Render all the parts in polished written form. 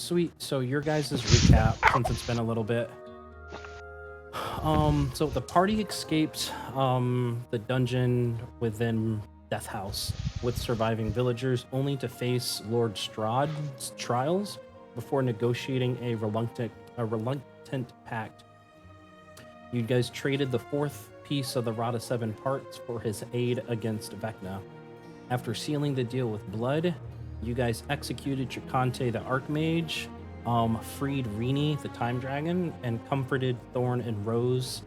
Sweet. So your guys' recap, since it's been a little bit. So the party escaped the dungeon within Death House with surviving villagers, only to face Lord Strahd's trials before negotiating a reluctant pact. You guys traded the fourth piece of the Rod of Seven Parts for his aid against Vecna. After sealing the deal with blood, you guys executed Chakante the Archmage, freed Rini the Time Dragon, and comforted Thorn and Rose,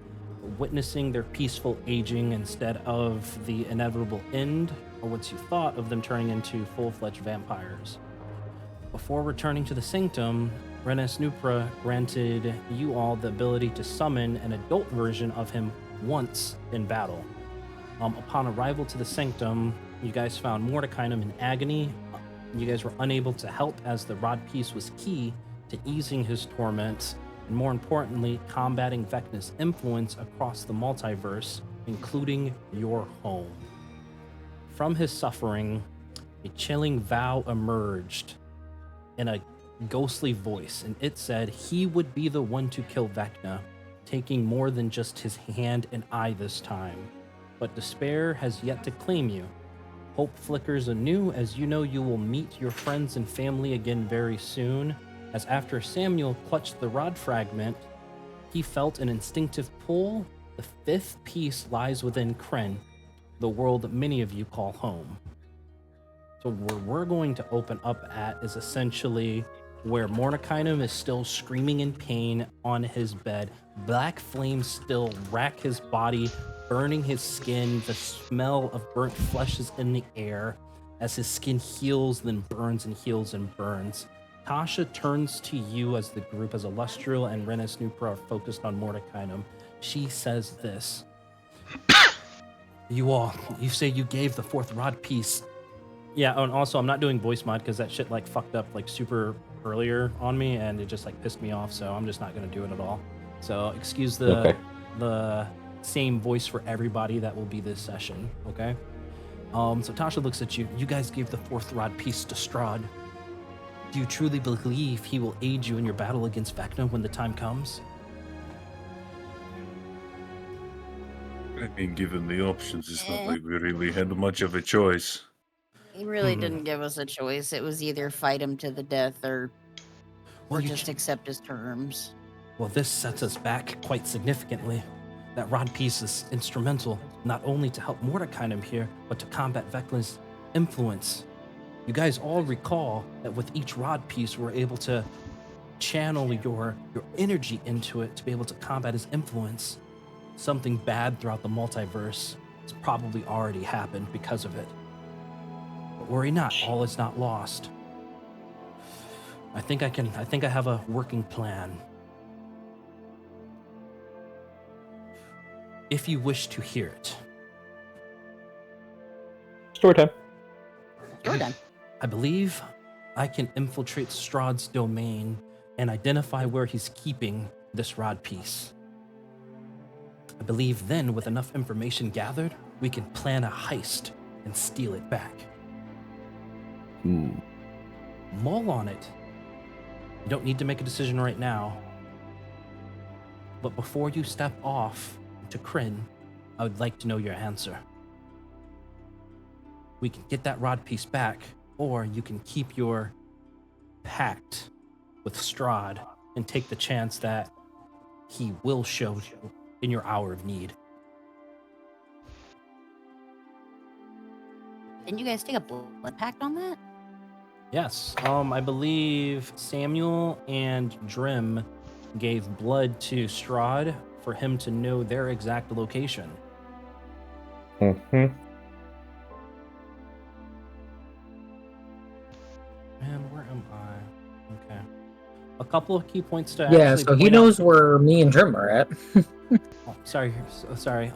witnessing their peaceful aging instead of the inevitable end, or what you thought of them turning into full-fledged vampires. Before returning to the Sanctum, Renes Nupra granted you all the ability to summon an adult version of him once in battle. Upon arrival to the Sanctum, you guys found Mordekainen's in agony. You guys were unable to help as the rod piece was key to easing his torments, and more importantly, combating Vecna's influence across the multiverse, including your home. From his suffering, a chilling vow emerged in a ghostly voice, and it said he would be the one to kill Vecna, taking more than just his hand and eye this time. But despair has yet to claim you. Hope flickers anew as you know you will meet your friends and family again very soon, as after Samuel clutched the rod fragment, he felt an instinctive pull. The fifth piece lies within Kryn, the world many of you call home. So where we're going to open up at is essentially where Mordekainen is still screaming in pain on his bed. Black flames still rack his body, burning his skin. The smell of burnt flesh is in the air as his skin heals, then burns and heals and burns. Tasha turns to you as the group, as Illustrial and Renes Nupra are focused on Mordekainen. She says this. You say you gave the fourth rod piece. Yeah, and also I'm not doing voice mod because that shit like fucked up like super earlier on me and it just like pissed me off, so I'm just not gonna do it at all. So excuse the same voice for everybody that will be this session, okay? So Tasha looks at you. You guys gave the fourth rod piece to Strahd. Do you truly believe he will aid you in your battle against Vecna when the time comes? I mean, given the options, it's not like we really had much of a choice. He really didn't give us a choice. It was either fight him to the death or just accept his terms. Well, this sets us back quite significantly. That rod piece is instrumental, not only to help Mordekainen here, but to combat Vecna's influence. You guys all recall that with each rod piece, we're able to channel your energy into it to be able to combat his influence. Something bad throughout the multiverse has probably already happened because of it. But worry not, all is not lost. I think I have a working plan. If you wish to hear it. Story time. Story time. I believe I can infiltrate Strahd's domain and identify where he's keeping this rod piece. I believe then, with enough information gathered, we can plan a heist and steal it back. Mull on it. You don't need to make a decision right now. But before you step off to Kryn, I would like to know your answer. We can get that rod piece back, or you can keep your pact with Strahd and take the chance that he will show you in your hour of need. Didn't you guys take a blood pact on that? Yes. I believe Samuel and Drim gave blood to Strahd for him to know their exact location. Mm-hmm. Man, where am I? Okay. A couple of key points to Yeah, actually so he point knows out. where me and Drim are at. Oh, sorry.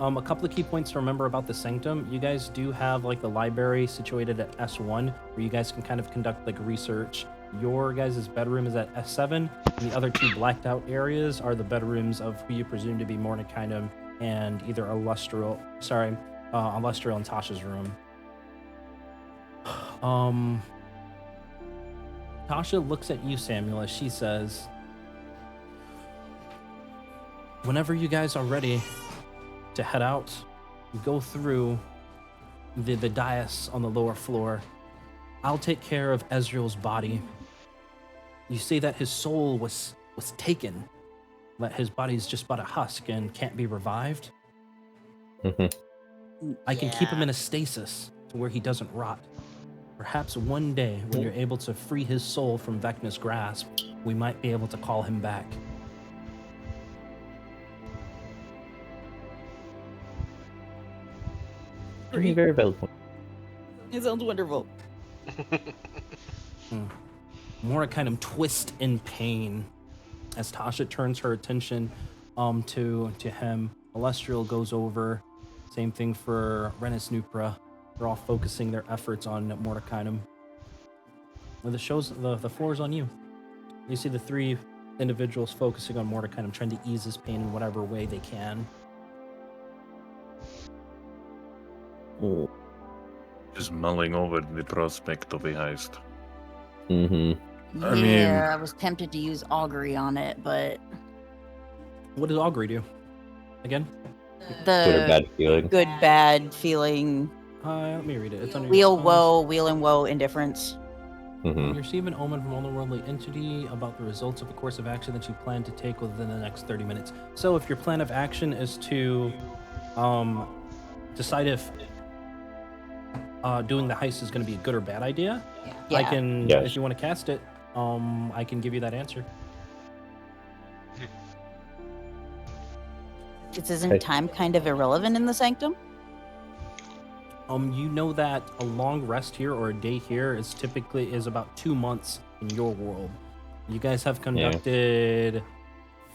A couple of key points to remember about the Sanctum. You guys do have like the library situated at S1, where you guys can kind of conduct like research. Your guys' bedroom is at S7, and the other two blacked out areas are the bedrooms of who you presume to be Mordekainen and either Illustrial and Tasha's room. Tasha looks at you, Samuel, as she says, whenever you guys are ready to head out, go through the dais on the lower floor. I'll take care of Ezreal's body. You say that his soul was taken, that his body's just but a husk and can't be revived. I can keep him in a stasis to where he doesn't rot. Perhaps one day, when you're able to free his soul from Vecna's grasp, we might be able to call him back. Very valid point. It sounds wonderful. Mordenkainen twist in pain as Tasha turns her attention to him. Celestial goes over. Same thing for Renus Nupra. They're all focusing their efforts on Mordenkainen. Well, the floor is on you. You see the three individuals focusing on Mordenkainen, trying to ease his pain in whatever way they can. Just mulling over the prospect of a heist. Yeah, I mean- I was tempted to use augury on it, but What does Augury do? Again? Good or the bad feeling. good bad feeling, Let me read it. It's under wheel your woe, wheel and woe, indifference. You receive an omen from otherworldly entity about the results of a course of action that you plan to take within the next 30 minutes. So if your plan of action is to decide if doing the heist is going to be a good or bad idea, I Yeah. can, Yes. if you want to cast it, I can give you that answer. Isn't Okay. time kind of irrelevant in the sanctum? You know that a long rest here or a day here is about 2 months in your world. You guys have conducted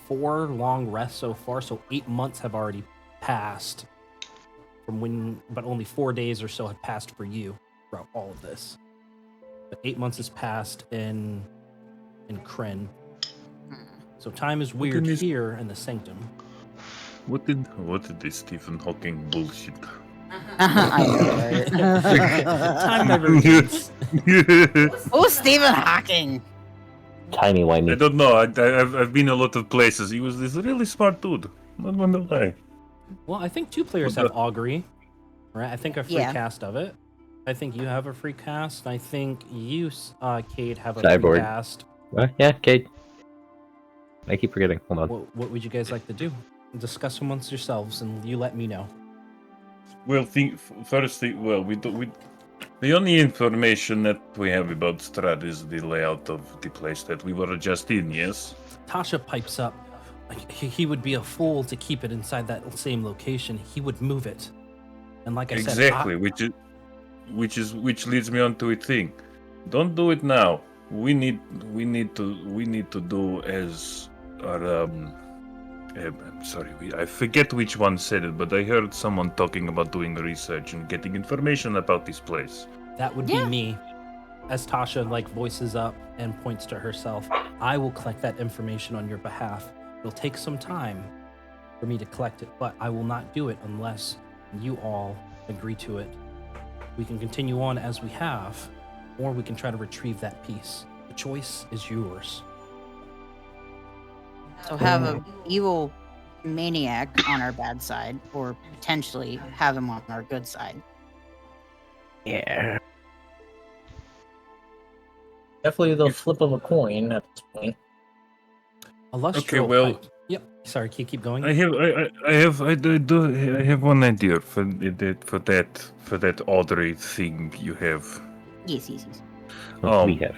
4 long rests so far, so 8 months have already passed from when, but only 4 days or so have passed for you throughout all of this. But 8 months has passed in Kryn. So time is weird is- here in the sanctum. What did this Stephen Hawking bullshit? I know, right? Time divergence. Oh, Stephen Hawking! Tiny I whiny. don't know. I've been a lot of places. He was this really smart dude. Not gonna lie. Well, I think 2 players What have augury, right? I think a free Yeah. cast of it. I think you have a free cast. I think you, Cade, have a Cyborg. free cast. Yeah, Kate. I keep forgetting. Hold on. What would you guys like to do? Discuss amongst yourselves, and you let me know. Well, the only information that we have about Strad is the layout of the place that we were just in. Yes. Tasha pipes up. He would be a fool to keep it inside that same location. He would move it. And like I said, Exactly. Which leads me on to a thing. Don't do it now. We need to do as our I'm sorry, I forget which one said it, but I heard someone talking about doing research and getting information about this place. that would be me. As Tasha voices up and points to herself, I will collect that information on your behalf. It'll take some time for me to collect it, but I will not do it unless you all agree to it. We can continue on as we have, or we can try to retrieve that piece. The choice is yours. So have an evil maniac on our bad side, or potentially have him on our good side. Yeah. Definitely the flip of a coin at this point. Illustrial well- pipe. Yep. Sorry, keep going. I have one idea for that Audrey thing you have. Yes. What we have.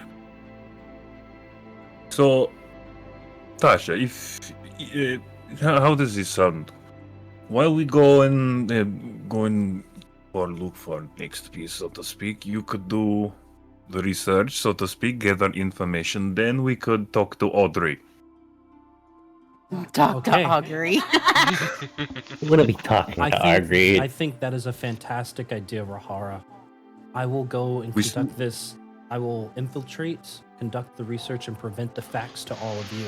So, Tasha, how does this sound? While we go and look for next piece, so to speak, you could do the research, so to speak, gather information. Then we could talk to Audrey. Talk Okay. to augury. What are we talking I about? think, Agreed. I think that is a fantastic idea, Rahara. I will go and We conduct this. I will infiltrate, conduct the research, and present the facts to all of you.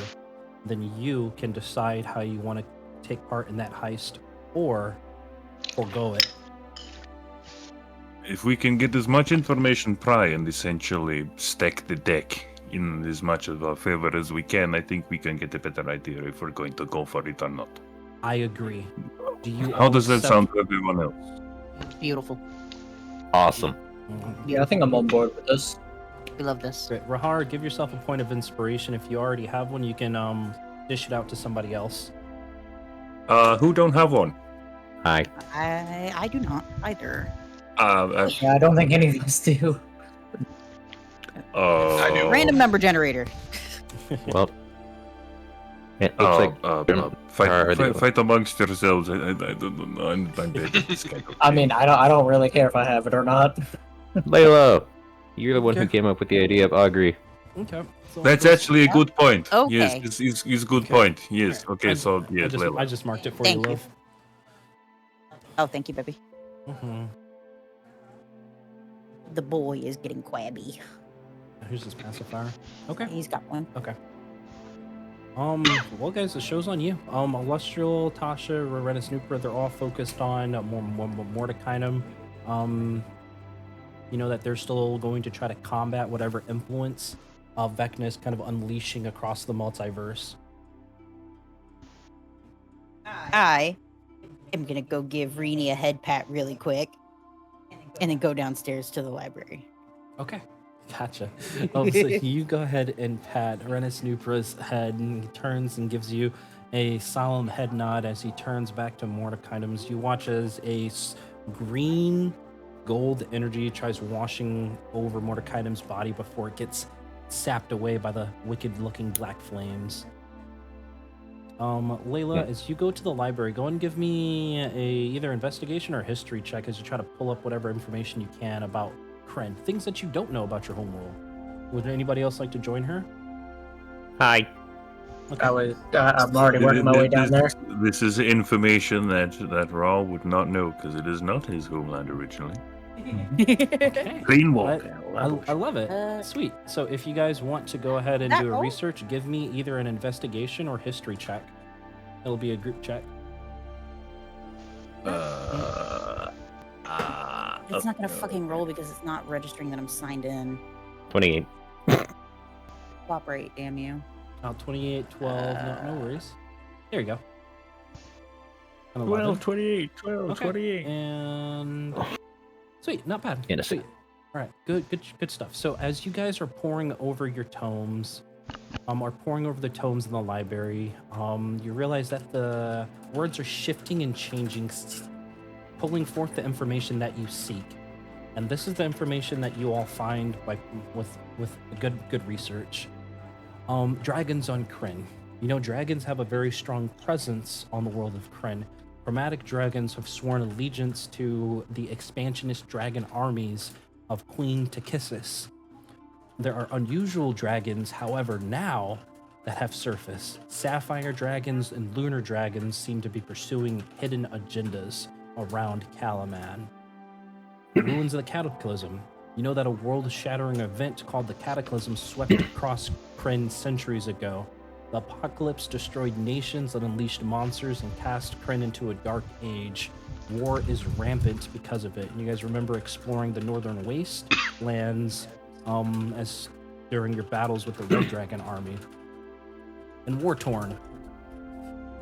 Then you can decide how you want to take part in that heist or forego it. If we can get as much information prior and essentially stack the deck in as much of our favor as we can, I think we can get a better idea if we're going to go for it or not. I agree. Do you How all does that accept- sound to everyone else? Beautiful. Awesome. Mhm. Yeah, I think I'm on board with this. We love this. Great. Rahar, give yourself a point of inspiration. If you already have one, you can dish it out to somebody else. Who don't have one? Hi. I do not either. Yeah, I don't think any of us do. I do. Random number generator. Well, it looks like fight amongst yourselves. I don't know. I'm bad at this kind of I thing. mean, I don't really care if I have it or not. Layla. You're the one who Okay. came up with the idea of Augury. Okay. So That's let's- actually a good point. Okay. Yes, it's a good Okay. point. Yes. Alright. Okay, I- so yes, I Layla. just marked it for Thank you, you. love. Oh, thank you, baby. Mm-hmm. The boy is getting quabby. Here's his pacifier. Okay. He's got one. Well, guys, the show's on you. Illustrial, Tasha, Rorena Snooper, they're all focused on Mordekainum. You know that they're still going to try to combat whatever influence Vecna is kind of unleashing across the multiverse. I am gonna go give Rini a head pat really quick, and then go downstairs to the library. Okay. Gotcha. So you go ahead and pat Renus Nupra's head, and he turns and gives you a solemn head nod as he turns back to Mordekainum's. You watch as green gold energy tries washing over Mordekainum's body before it gets sapped away by the wicked-looking black flames. Layla, Yeah. as you go to the library, go and give me either investigation or history check as you try to pull up whatever information you can about Kren, things that you don't know about your homeworld. Would anybody else like to join her? Hi. I'm already working my way down there. This is information that Ra would not know because it is not his homeland originally. Okay. Clean walk. I love it. Sweet. So if you guys want to go ahead and That do a roll? research, give me either an investigation or history check. It'll be a group check. It's not gonna fucking roll because it's not registering that I'm signed in. 28. Cooperate, damn you. 28, 12, no worries. There you go. An 12, 28, 12, Okay. 28. And sweet, not bad. Innocent. Sweet. All right, good stuff. So as you guys are poring over your tomes, are poring over the tomes in the library, you realize that the words are shifting and changing, pulling forth the information that you seek. And this is the information that you all find with good research. Dragons on Kryn. You know, dragons have a very strong presence on the world of Kryn. Chromatic dragons have sworn allegiance to the expansionist dragon armies of Queen Takissis. There are unusual dragons, however, now that have surfaced. Sapphire dragons and lunar dragons seem to be pursuing hidden agendas around Calaman. The ruins of the Cataclysm. You know that a world-shattering event called the Cataclysm swept across Kryn centuries ago. The apocalypse destroyed nations and unleashed monsters and cast Kryn into a dark age. War is rampant because of it. And you guys remember exploring the northern wastelands as during your battles with the Red Dragon army. And war-torn.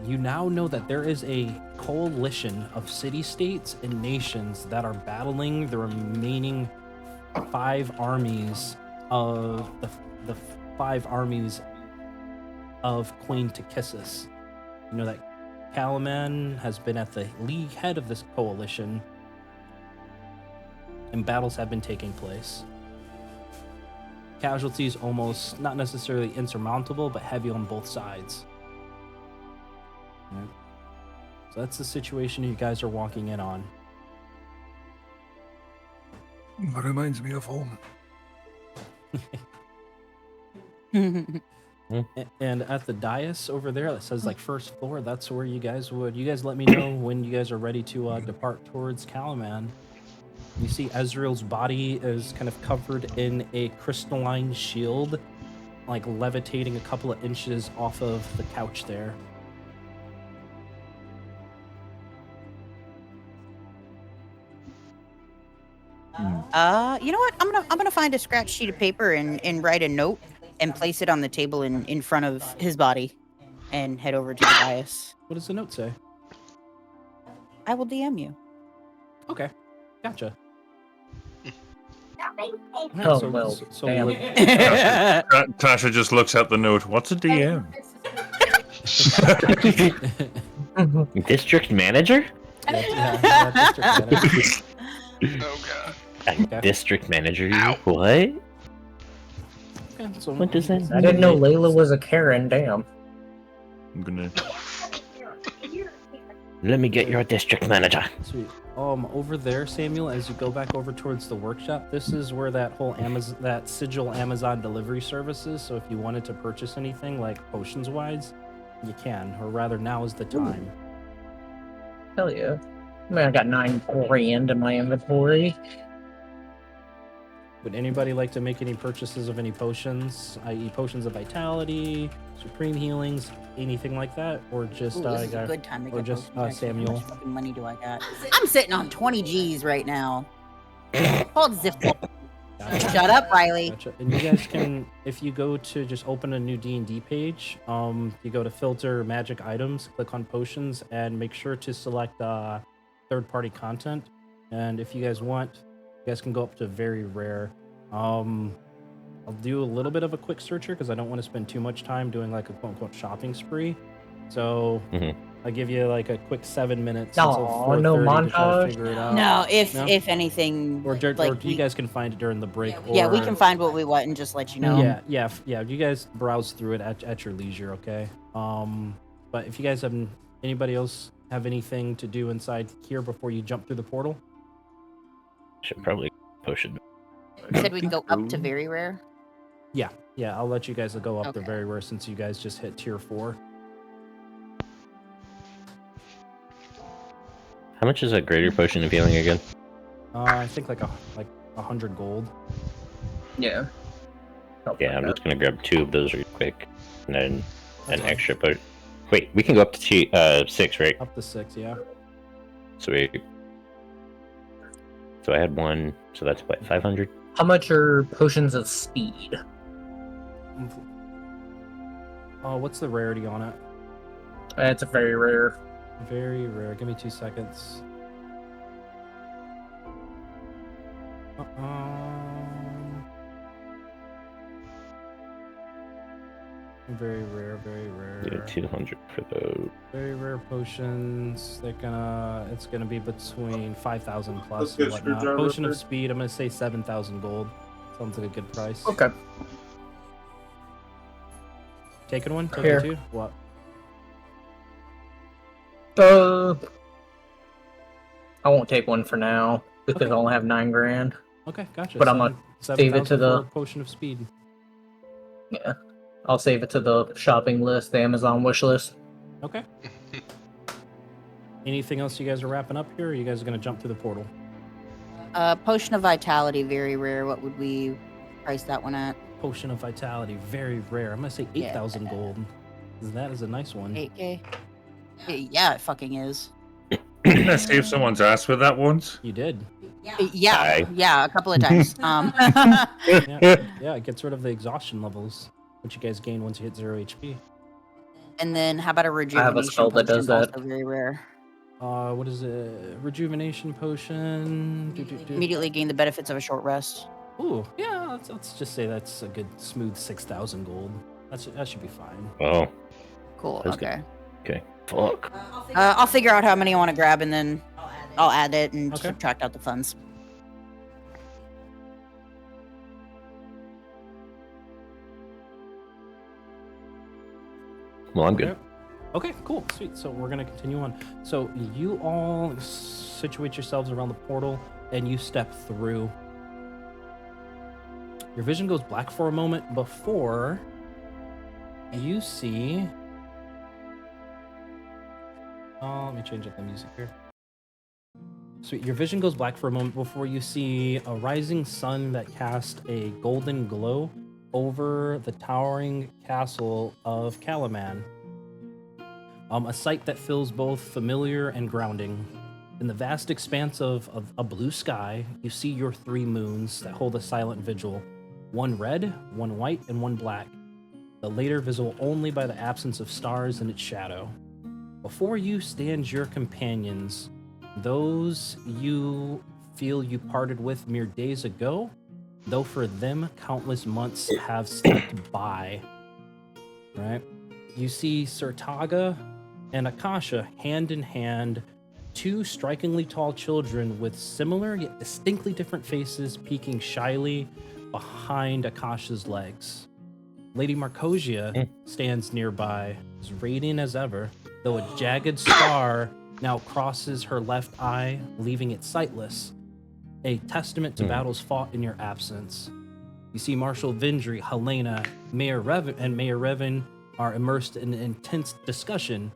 You now know that there is a coalition of city-states and nations that are battling the remaining 5 armies of the 5 armies of Queen Takissis. You know that Calaman has been at the league head of this coalition, and battles have been taking place. Casualties almost not necessarily insurmountable, but heavy on both sides. Right. So that's the situation you guys are walking in on. Reminds me of home. And at the dais over there that says like first floor, that's where you guys let me know when you guys are ready to depart towards Calaman. You see Ezreal's body is kind of covered in a crystalline shield, like levitating a couple of inches off of the couch there. You know what? I'm gonna find a scratch sheet of paper and write a note and place it on the table in front of his body and head over to the dais. What does the note say? I will DM you. Okay, gotcha. Oh, well, damn. Tasha just looks at the note. What's a DM? District manager? District manager. Oh god. Okay. District manager? Ow. What? Okay, so What does that I didn't know Layla was a Karen. Damn. I'm gonna. Let me get your district manager. Sweet. Over there, Samuel, as you go back over towards the workshop, this is where that whole that sigil Amazon delivery service is. So if you wanted to purchase anything like potions wise, you can, or rather, now is the time. Hell yeah. I mean, I got 9 grand in my inventory. Would anybody like to make any purchases of any potions, i.e., potions of vitality, supreme healings, anything like that, or just Ooh, this is a good time to or get just, potions, actually. Samuel? How much fucking money do I got? I'm sitting on 20 G's right now. Hold zip. Gotcha. Shut up, Riley. Gotcha. And you guys can, if you go to just open a new D&D page, you go to filter magic items, click on potions, and make sure to select third-party content. And if you guys want, you guys can go up to very rare. I'll do a little bit of a quick search here because I don't want to spend too much time doing like a quote-unquote shopping spree. So I'll give you like a quick 7 minutes until Aw, 4:30 no to try to montage? figure it out. No, if No? anything, Or like you guys can find it during the break. yeah, we or- can find what we want and just let you know. Yeah. You guys browse through it at your leisure, okay? But if you guys have anybody else have anything to do inside here before you jump through the portal? Should probably push it. You said we can go up to very rare. Yeah, I'll let you guys go up to Okay. very rare since you guys just hit tier 4. How much is a greater potion of healing again? I think like 100 gold. Yeah. Yeah, I'm just gonna grab 2 of those real quick, and then That's an fine. extra potion. Wait, we can go up to 6, right? Up to 6, yeah. Sweet. So I had 1, so that's what, 500? How much are potions of speed? What's the rarity on it? It's a very rare. Very rare. Give me 2 seconds. Very rare, very rare. Yeah, 200 for those. Very rare potions. It's gonna be between 5,000 plus Let's get and whatnot. screwdriver Potion of first. speed. I'm gonna say 7,000 gold. Sounds like a good price. Okay. Taking one. Here. Taking 2. What? I won't take one for now because Okay. I only have 9 grand. Okay, gotcha. But I'm gonna save it to 7,000 the- for a potion of speed. Yeah. I'll save it to the shopping list, the Amazon wish list. Okay. Anything else you guys are wrapping up here? Or you guys are gonna jump through the portal? Potion of vitality, very rare. What would we price that one at? Potion of vitality, very rare. I'm gonna say 8,000 gold. That is a nice one. 8K. Yeah, it fucking is. Didn't I save someone's ass with that once? You did. Yeah, Aye. yeah, a couple of times. Yeah, it gets rid of the exhaustion levels, which you guys gain once you hit 0 HP. And then how about a have a rejuvenation spell that does potion, that. also very rare. What is it? Rejuvenation potion. Immediately gain the benefits of a short rest. Ooh, yeah. Let's just say that's a good smooth 6,000 gold. That should be fine. Oh, Cool. That's good. Okay. okay. Fuck. I'll figure out how many I want to grab, and then I'll add it and Okay. subtract out the funds. Well, I'm good. Okay, cool, sweet. So we're gonna continue on. So you all situate yourselves around the portal, and you step through. Your vision goes black for a moment before you see. Let me change up the music here. Sweet. Your vision goes black for a moment before you see a rising sun that casts a golden glow over the towering castle of Calaman. A sight that feels both familiar and grounding. In the vast expanse of a blue sky, you see your 3 moons that hold a silent vigil. one red, one white, and one black, the later visible only by the absence of stars in its shadow. Before you stand your companions, those you feel you parted with mere days ago, though for them countless months have slipped by. Right? You see Sertaga and Akasha hand in hand, two strikingly tall children with similar yet distinctly different faces peeking shyly behind Akasha's legs. Lady Marcosia stands nearby, as radiant as ever, though a jagged scar now crosses her left eye, leaving it sightless, a testament to battles fought in your absence. You see Marshal Vindry, Helena, Mayor Revan are immersed in intense discussion,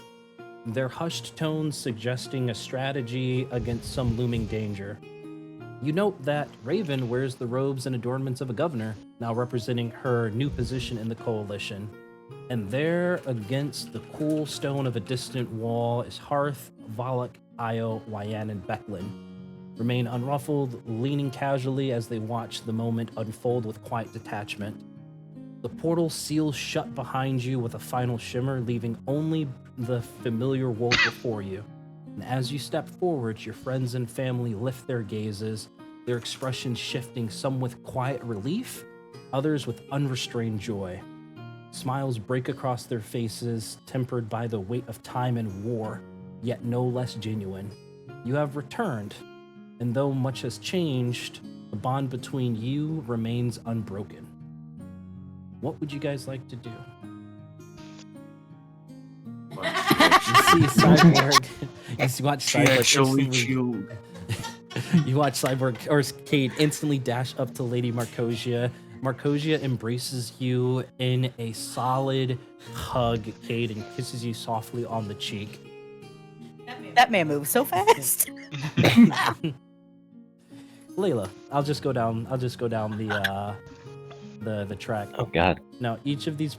their hushed tones suggesting a strategy against some looming danger. You note that Raven wears the robes and adornments of a governor, now representing her new position in the coalition. And there, against the cool stone of a distant wall, is Hearth, Valak, Io, Wyan, and Becklin. Remain unruffled, leaning casually as they watch the moment unfold with quiet detachment. The portal seals shut behind you with a final shimmer, leaving only the familiar world before you. And as you step forward, your friends and family lift their gazes, their expressions shifting, some with quiet relief, others with unrestrained joy. Smiles break across their faces, tempered by the weight of time and war, yet no less genuine. You have returned, and though much has changed, the bond between you remains unbroken. What would you guys like to do? You see Cyborg. You watch She Cyborg actually instantly. chilled. You watch Cyborg or Cade instantly dash up to Lady Marcosia. Marcosia embraces you in a solid hug, Cade, and kisses you softly on the cheek. That man moves so fast. Layla, I'll just go down the track. Oh God. Now, each of these,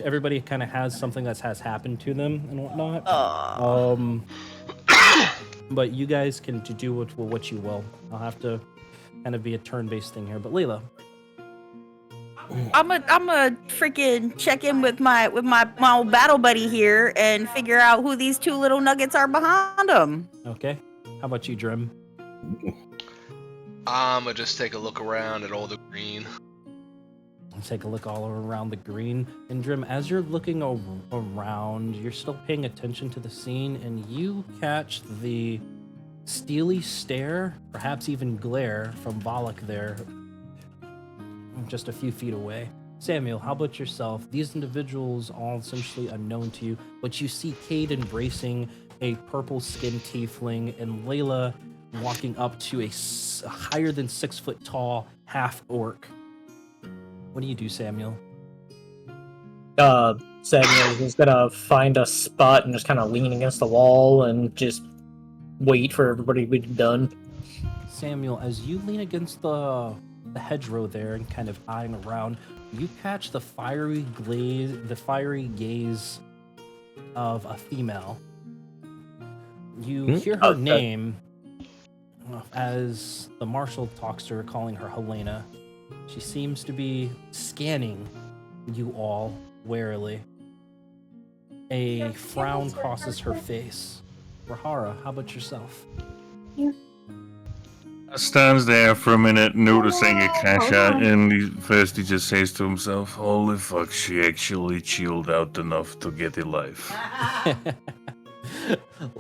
everybody kind of has something that has happened to them and whatnot. But you guys can do what you will. I'll have to kind of be a turn-based thing here. But Layla, I'm a freaking check in with my old battle buddy here and figure out who these two little nuggets are behind them. okay? How about you, Drim? I'ma just take a look around at all the green. Take a look all around the green. And Drim, as you're looking around, you're still paying attention to the scene, and you catch the steely stare, perhaps even glare, from Valak there, just a few feet away. Samuel, how about yourself? These individuals all essentially unknown to you, but you see Cade embracing a purple-skinned tiefling, and Layla walking up to a higher than 6 foot tall half-orc. What do you do, Samuel? Samuel's just gonna find a spot and just kind of lean against the wall and just wait for everybody to be done. Samuel, as you lean against the hedgerow there and kind of eyeing around, you catch the fiery gaze of a female. You hear her name as the marshal talks to her, calling her Helena. She seems to be scanning you all warily. A frown crosses her face. Rahara, how about yourself? Stands there for a minute, noticing Akasha, and first he just says to himself, "Holy fuck, she actually chilled out enough to get a life."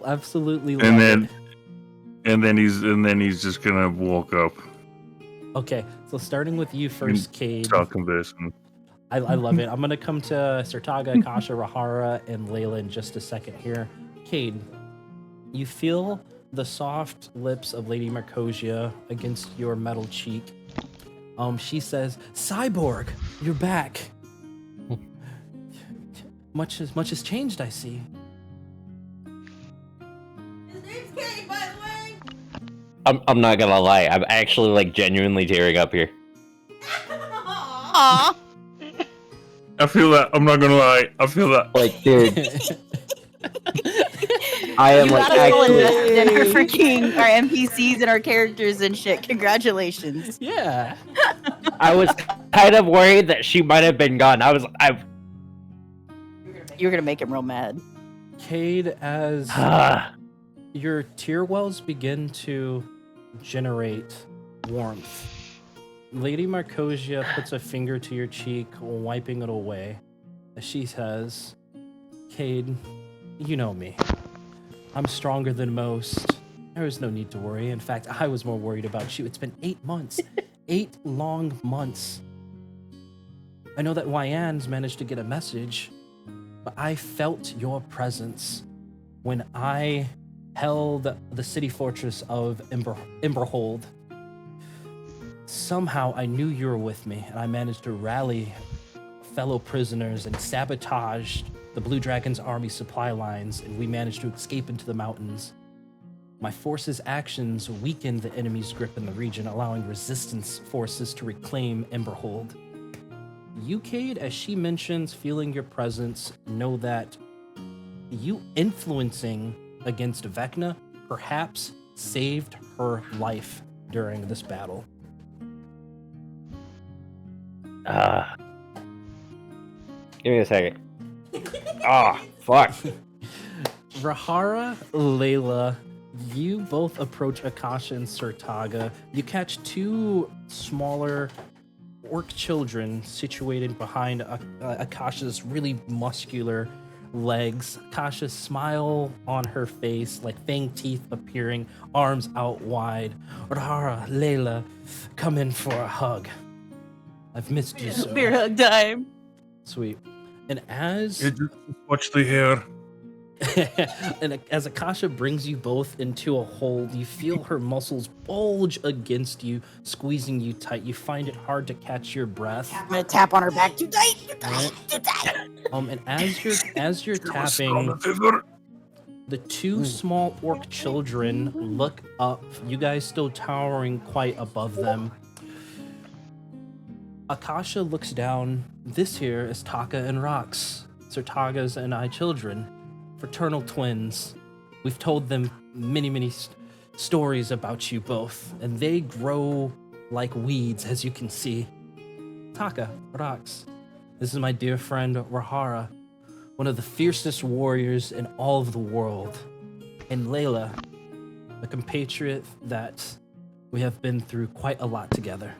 Absolutely. And then he's just gonna walk up, Okay, so starting with you first, Cade. start conversing. I love it. I'm gonna come to Sertaga, Akasha, Rahara, and Layla in just a second here. Cade, you feel the soft lips of Lady Marcosia against your metal cheek. She says, "Cyborg, you're back. Much has changed, I see." His name's Cade, by the way. I'm not gonna lie. I'm actually like genuinely tearing up here. Aww. I feel that. I'm not gonna lie. I feel that. Like, dude, I am You like got us all actually. invested in our freaking our NPCs and our characters and shit. Congratulations. Yeah. I was kind of worried that she might have been gone. I You're gonna make him real mad. Cade, as your tear wells begin to generate warmth, Lady Marcosia puts a finger to your cheek, wiping it away, as she says, Cade, you know me. I'm stronger than most. There is no need to worry. In fact, I was more worried about you. It's been 8 months. 8 long months. I know that Wyan's managed to get a message, but I felt your presence when I held the city fortress of Emberhold. Somehow I knew you were with me, and I managed to rally fellow prisoners and sabotaged the Blue Dragon's army supply lines, and we managed to escape into the mountains. My forces' actions weakened the enemy's grip in the region, allowing resistance forces to reclaim Emberhold. You, Cade, as she mentions feeling your presence, know that you influencing against Vecna perhaps saved her life during this battle. Give me a second. Fuck. Rahara, Layla, you both approach Akasha and Sertaga. You catch two smaller orc children situated behind Akasha's really muscular legs. Akasha's smile on her face, like fang teeth appearing, arms out wide. Rahara, Layla, come in for a hug. I've missed you so. Beer hug time. Sweet. And as Just watch the hair. and as Akasha brings you both into a hold, you feel her muscles bulge against you, squeezing you tight. You find it hard to catch your breath. I'm gonna tap on her back. Too tight. Too tight. Alright. Too tight. And as you're tapping, the two small orc children look up. You guys still towering quite above them. Akasha looks down. This here is Taka and Rox, Sertaga's and I children, fraternal twins. We've told them many stories about you both, and they grow like weeds, as you can see. Taka, Rox, this is my dear friend Rahara, one of the fiercest warriors in all of the world, and Layla, a compatriot that we have been through quite a lot together.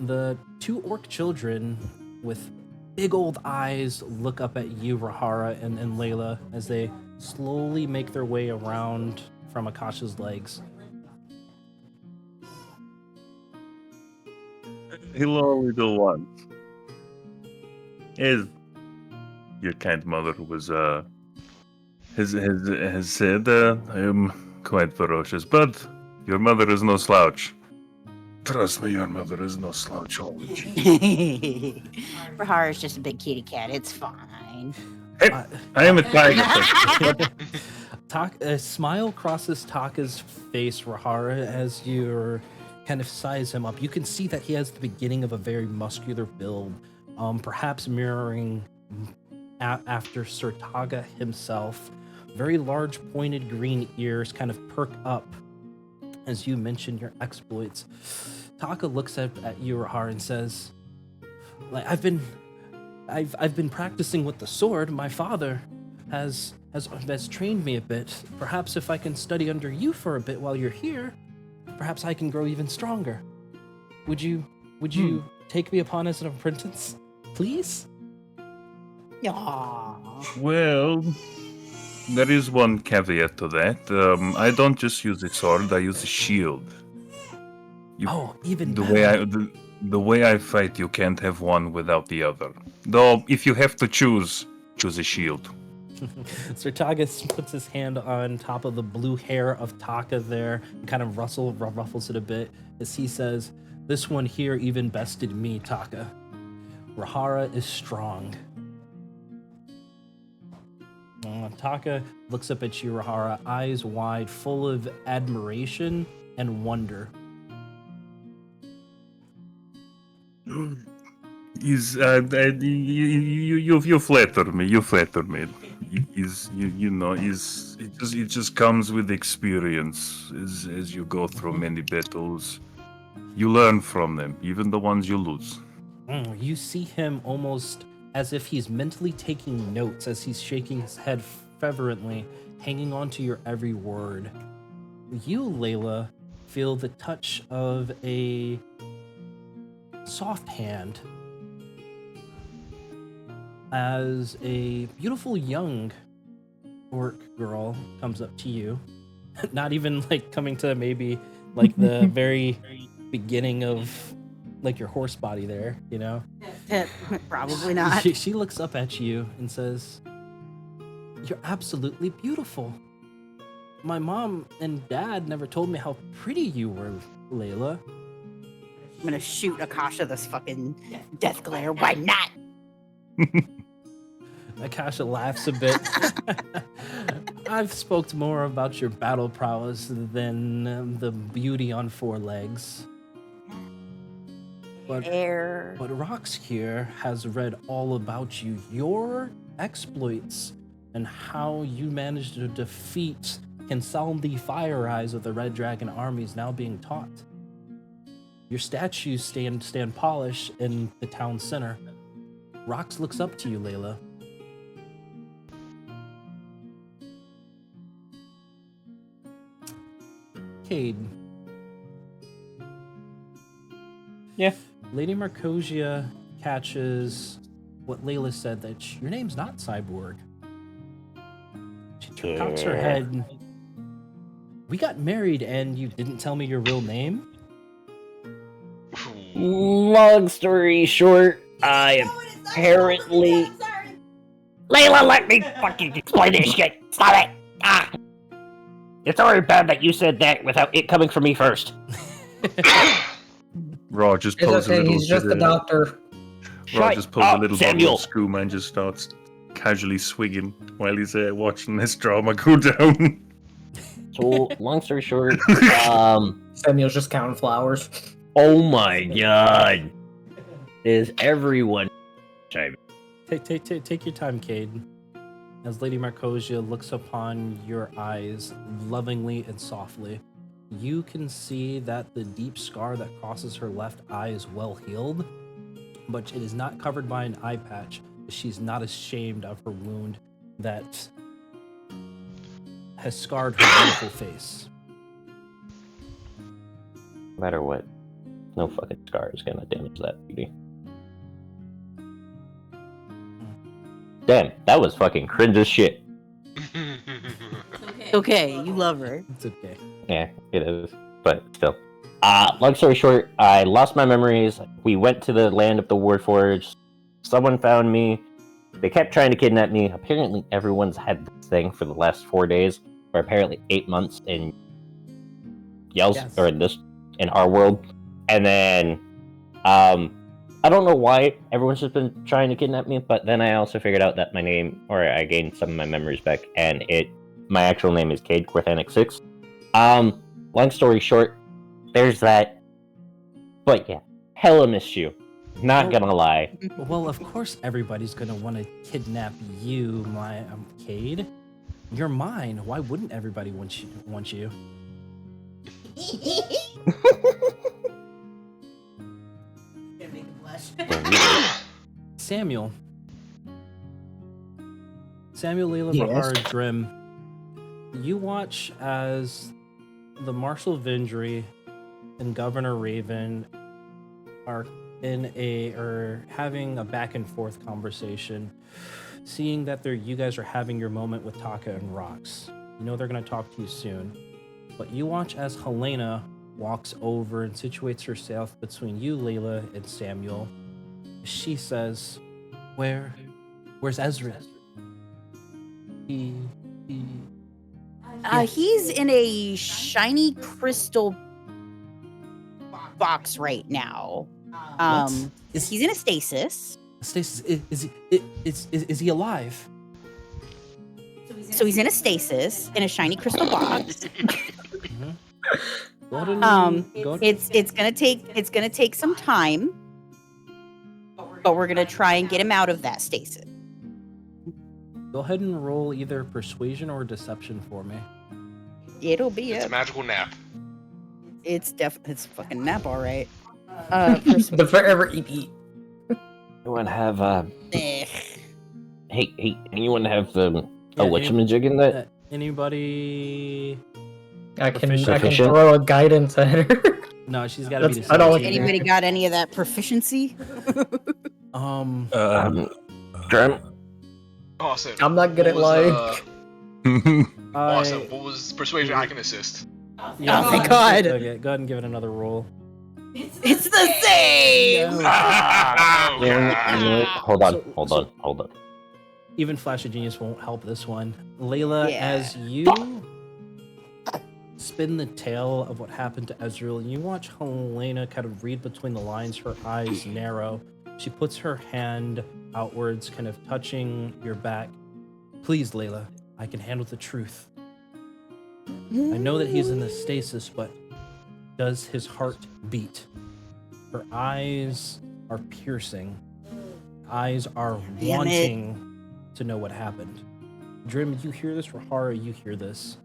The two orc children with big old eyes look up at you, Rahara and Layla, as they slowly make their way around from Akasha's legs. Hello, little one. As your kind mother was has said, I am quite ferocious, but your mother is no slouch. Trust me, your mother is no slouch. Holy jeez. Rahara's just a big kitty cat. It's fine. Hey, I am a tiger. A smile crosses Taka's face, Rahara, as you kind of size him up. You can see that he has the beginning of a very muscular build, perhaps mirroring after Sertaga himself. Very large pointed green ears kind of perk up as you mention your exploits. Taka looks at you, Rahara, and says, "Like I've been practicing with the sword. My father has trained me a bit. Perhaps if I can study under you for a bit while you're here, perhaps I can grow even stronger. Would you take me upon as an apprentice, please?" Aww. Well, there is one caveat to that. I don't just use a sword; I use a shield. Even the better. way the way I fight, you can't have one without the other. Though, if you have to choose a shield. Sertaga puts his hand on top of the blue hair of Taka there and kind of ruffles it a bit as he says, "This one here even bested me, Taka. Rahara is strong." Taka looks up at you, Rahara, eyes wide, full of admiration and wonder. You flatter me. You flatter me. It just comes with experience as you go through many battles. You learn from them, even the ones you lose. You see him almost as if he's mentally taking notes as he's shaking his head fervently, hanging on to your every word. You, Layla, feel the touch of a soft hand as a beautiful young orc girl comes up to you. Not even like coming to maybe like the very beginning of like your horse body there, you know? Probably not. She looks up at you and says, "You're absolutely beautiful. My mom and dad never told me how pretty you were, Layla." I'm gonna shoot Akasha this fucking death glare. Why not? Akasha laughs a bit. I've spoke more about your battle prowess than the beauty on four legs. But Rox here has read all about you, your exploits, and how you managed to defeat Kinsaldi Fire Eyes of the Red Dragon army is now being taught. Your statues stand polished in the town center. Rox looks up to you, Layla. Cade. Yeah. Lady Marcosia catches what Layla said, that your name's not Cyborg. She cocks her head. We got married and you didn't tell me your real name? Long story short, I apparently... Layla, let me fucking explain this shit! Stop it! Ah! It's already bad that you said that without it coming from me first. Raw just It's pulls a okay, little he's just bit the of- doctor. Raw Shut just pulls a up, little bottle Samuel. of skooma and just starts casually swigging while he's watching this drama go down. So, long story short, Samuel's just counting flowers. oh my god. Is everyone... Take your time, Cade. As Lady Marcosia looks upon your eyes lovingly and softly, you can see that the deep scar that crosses her left eye is well healed, but it is not covered by an eye patch. She's not ashamed of her wound that has scarred her beautiful face. No matter what, no fucking scar is gonna damage that beauty. Damn, that was fucking cringe as shit. Okay, you love her. It's okay. Yeah, it is, but still. Long story short, I lost my memories. We went to the land of the Warforged. Someone found me. They kept trying to kidnap me. Apparently, everyone's had this thing for the last 4 days, or apparently 8 months in Yells, Yes. or in our world. And then, I don't know why everyone's just been trying to kidnap me, but then I also figured out that my name, or I gained some of my memories back, and my actual name is Cade Quarthanic 6. Long story short, there's that. But yeah, hella miss you. Not gonna lie. Well, of course everybody's gonna want to kidnap you, my Cade. You're mine. Why wouldn't everybody want you? Samuel, Layla, Yes. Bahar, Drim, you watch as the Marshal Vindry and Governor Raven are having a back and forth conversation, seeing that you guys are having your moment with Taka and Rox. You know they're going to talk to you soon, but you watch as Helena walks over and situates herself between you, Layla, and Samuel. She says, Where's Ezra? He's in a shiny crystal box right now. He's in a stasis. Stasis, is he alive? So he's in a stasis in a shiny crystal box. Go to- It's gonna take some time, but we're gonna try and get him out of that stasis. Go ahead and roll either persuasion or deception for me. It'll be It's a a magical nap. it's a fucking nap, all right. The forever EP. Anyone have Eh. hey, anyone have a Yeah, whatchamajig in that? Anybody? I can Proficient? throw a guidance at her. No, she's got to be the That's- I don't like 17. Anybody got any of that proficiency? Drum? Awesome. I'm not good What at was, lying. Awesome. What was persuasion? I can assist. Yeah, Oh my God. Okay, go ahead and give it another roll. It's the same. Oh, Yeah, God. hold on. Even Flash of Genius won't help this one. Layla, Yeah. as you spin the tale of what happened to Ezreal, you watch Helena kind of read between the lines, her eyes narrow. She puts her hand outwards, kind of touching your back. Please, Layla, I can handle the truth. I know that he's in this stasis, but does his heart beat? Her eyes are piercing. Eyes are Damn it. wanting to know what happened. Drim, you hear this? Rahara, you hear this?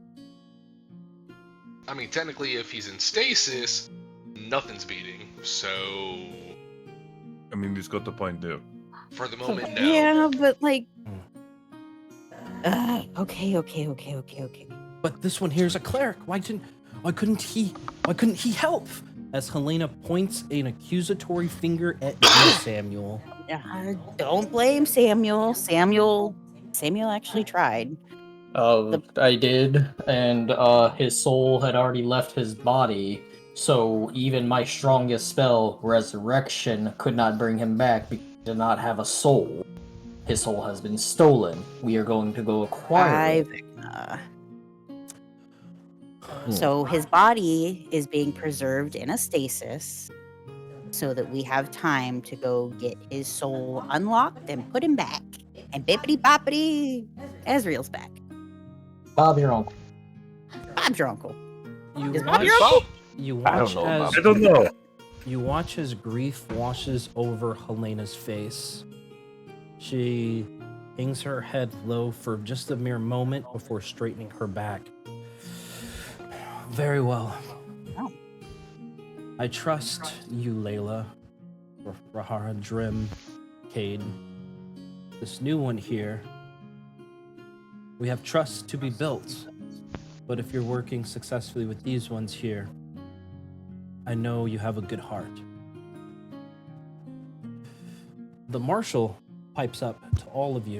I mean, technically, if he's in stasis, nothing's beating. So, I mean, he's got the point there. for the moment, no. Yeah, but like. Okay. But this one here is a cleric. Why couldn't he help? As Helena points an accusatory finger at you, Samuel. Don't blame Samuel. Samuel actually tried. I did, and his soul had already left his body, so even my strongest spell, Resurrection, could not bring him back because he did not have a soul. His soul has been stolen. We are going to go acquire it. Vecna. So his body is being preserved in a stasis so that we have time to go get his soul unlocked and put him back. And bippity boppity, Ezreal's back. Bob, your uncle. Bob's your uncle. You Is watch, Bob your uncle? you I watch don't know as I don't know. you watch as grief washes over Helena's face. She hangs her head low for just a mere moment before straightening her back. Very well. Oh. I trust you, Layla, Rahara, Drim, Cade. This new one here. We have trust to be built, but if you're working successfully with these ones here, I know you have a good heart. The Marshal pipes up to all of you.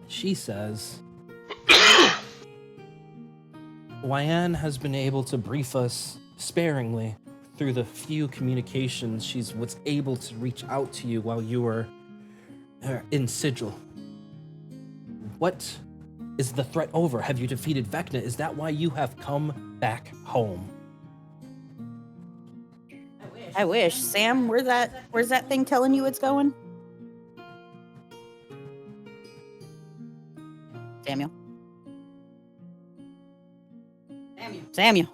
She says, Wyan has been able to brief us sparingly through the few communications she was able to reach out to you while you were in Sigil. What is the threat over? Have you defeated Vecna? Is that why you have come back home? I wish. Sam, where's that thing telling you it's going? Samuel.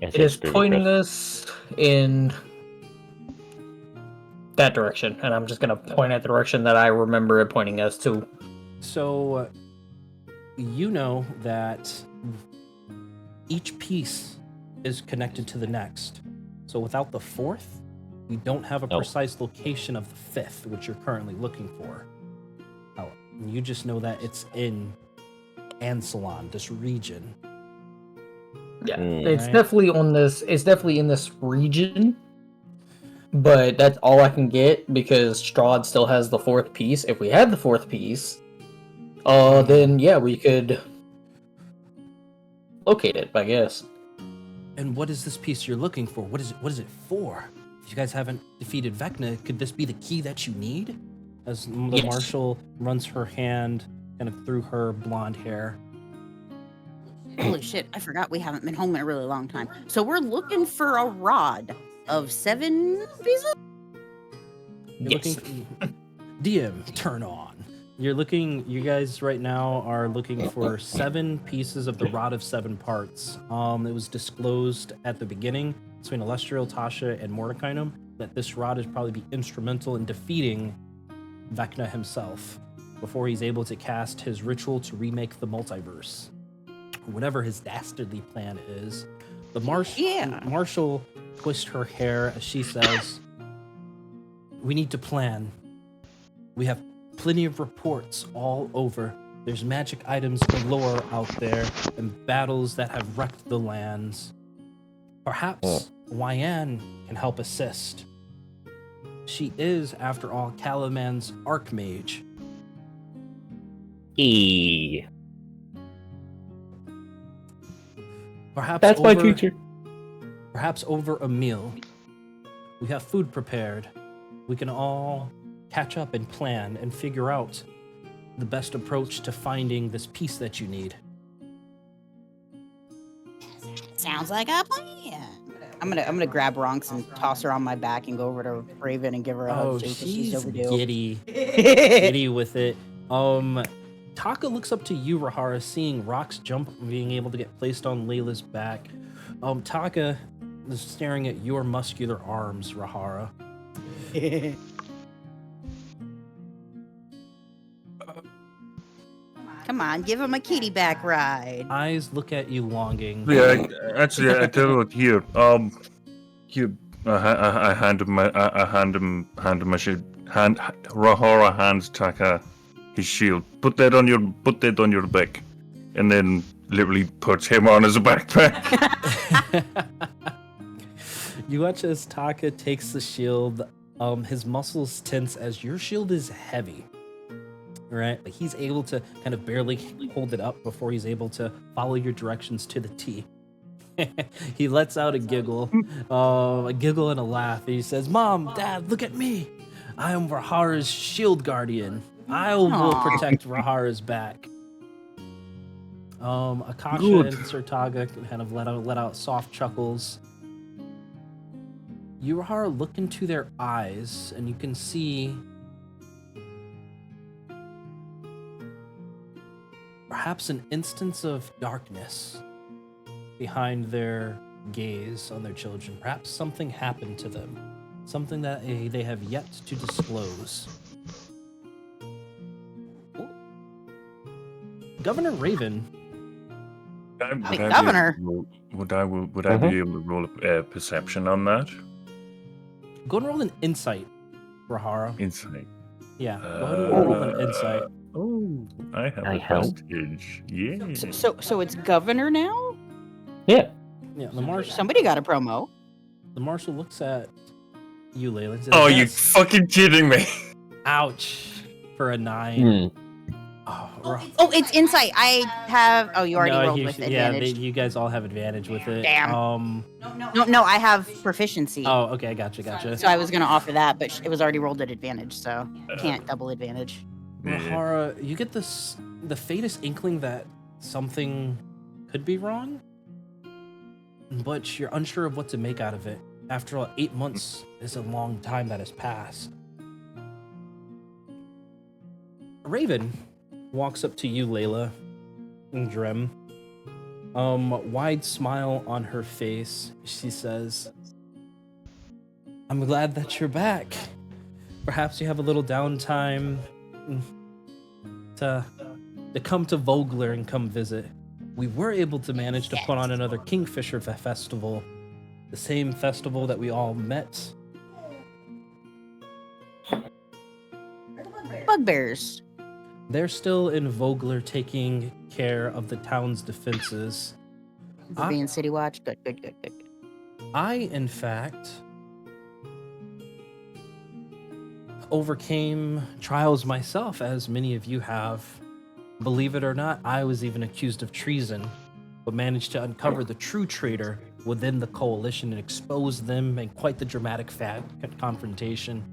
Yes, It is screw pointing Chris. us in that direction, and I'm just gonna point at the direction that I remember it pointing us to. So, you know that each piece is connected to the next. So without the fourth, you don't have a Nope. precise location of the fifth, which you're currently looking for. Oh, you just know that it's in Ansalon, this region. Yeah, Mm. it's Right. definitely on this. It's definitely in this region, but that's all I can get because Strahd still has the fourth piece. If we had the fourth piece, then yeah, we could locate it. I guess. And what is this piece you're looking for? What is it for? If you guys haven't defeated Vecna, could this be the key that you need? As the Yes. Marshal runs her hand kind of through her blonde hair. Holy shit, I forgot we haven't been home in a really long time. So we're looking for a rod of 7 pieces? You're Yes. looking DM, turn on. You guys right now are looking for 7 pieces of the Rod of 7 Parts. It was disclosed at the beginning between Elestrial, Tasha, and Mordekainum that this rod is probably be instrumental in defeating Vecna himself before he's able to cast his ritual to remake the multiverse. Whatever his dastardly plan is, the Marshal twists her hair as she says, "We need to plan. We have plenty of reports all over. There's magic items galore out there and battles that have wrecked the lands. Perhaps Wyan can help assist. She is, after all, Calaman's Archmage. Perhaps That's my over, teacher. Perhaps over a meal. We have food prepared. We can all catch up and plan and figure out the best approach to finding this piece that you need." Sounds like a plan. I'm gonna grab Ronks and toss her on my back and go over to Raven and give her a hug too, 'cause she's overdue. Giddy with it. Taka looks up to you, Rahara, seeing rocks jump, being able to get placed on Layla's back. Taka is staring at your muscular arms, Rahara. Come on, give him a kitty back ride. Eyes look at you longing. Yeah, actually, I tell you what. Here, I hand him my shield. Rahara hands Taka his shield. Put that on your back, and then literally puts him on as a backpack. You watch as Taka takes the shield. His muscles tense as your shield is heavy. Right? Like he's able to kind of barely hold it up before he's able to follow your directions to the T. He lets out a giggle and a laugh. And he says, "Mom, Dad, look at me. I am Rahara's shield guardian. I will protect Rahara's back." Akasha Good. and Sertaga kind of let out soft chuckles. You, Rahara, look into their eyes, and you can see perhaps an instance of darkness behind their gaze on their children. Perhaps something happened to them, something that they have yet to disclose. Governor Raven. Governor. Would I be able to roll a perception on that? Go and roll an insight, Rahara. Insight. Yeah, go ahead and roll an insight. Oh, I have I a help. prestige. Yeah. So it's governor now? Yeah. Yeah, the marshal. Somebody got a promo. The marshal looks at you, Layla. And says, Oh, you "Yes." fucking kidding me? Ouch! For a 9. Oh, it's insight. I have. Oh, you already rolled with Yeah, advantage. you guys all have advantage with it. Damn. No, I have proficiency. Oh, okay, gotcha. So I was gonna offer that, but it was already rolled at advantage, so can't double advantage. Rahara, you get the faintest inkling that something could be wrong, but you're unsure of what to make out of it. After all, 8 months is a long time that has passed. Raven walks up to you, Layla, and Drem. Wide smile on her face. She says, "I'm glad that you're back. Perhaps you have a little downtime to come to Vogler and come visit. We were able to manage to put on another Kingfisher festival, the same festival that we all met." Bugbears. They're still in Vogler taking care of the town's defenses. For being City Watch. Good. I, in fact, overcame trials myself, as many of you have. Believe it or not, I was even accused of treason, but managed to uncover the true traitor within the coalition and expose them in quite the dramatic confrontation.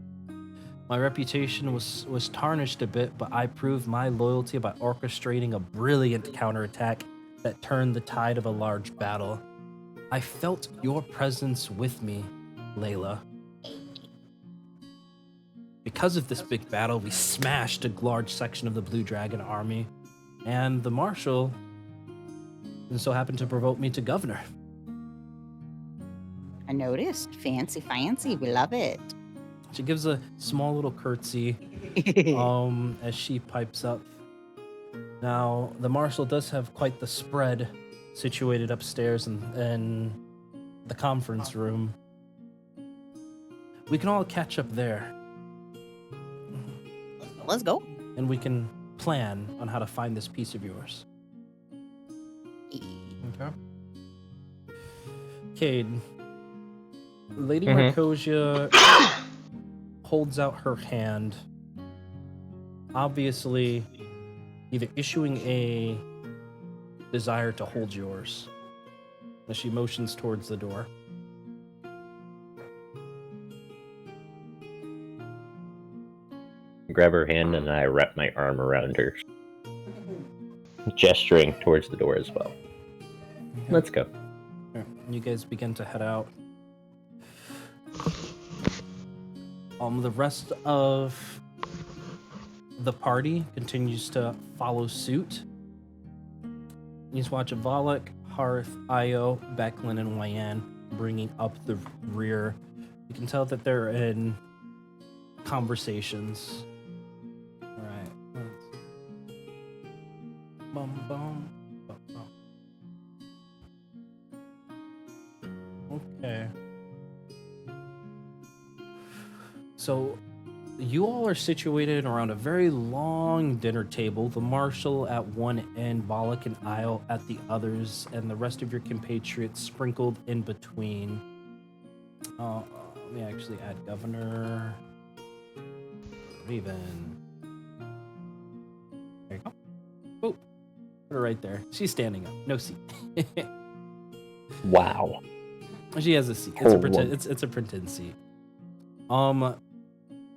My reputation was tarnished a bit, but I proved my loyalty by orchestrating a brilliant counterattack that turned the tide of a large battle. I felt your presence with me, Layla. Because of this big battle, we smashed a large section of the Blue Dragon army, and the Marshal so happened to promote me to governor. I noticed. Fancy, fancy. We love it. She gives a small little curtsy as she pipes up. Now, the marshal does have quite the spread situated upstairs in the conference room. We can all catch up there, Let's go. and we can plan on how to find this piece of yours. Okay. Cade, Lady Marcosia holds out her hand, obviously either issuing a desire to hold yours as she motions towards the door. Grab her hand and I wrap my arm around her, gesturing towards the door as well. Okay. Let's go. Sure. You guys begin to head out. The rest of the party continues to follow suit. You just watch Volok, Hearth, Io, Becklin, and Wyan bringing up the rear. You can tell that they're in conversations. All right. Bum, bum, bum, bum. Okay. So, you all are situated around a very long dinner table, the marshal at one end, Volok and Isle at the others, and the rest of your compatriots sprinkled in between. Let me actually add Governor Raven. There you go. Oh, put her right there. She's standing up. No seat. Wow. She has a seat. It's a pretend seat.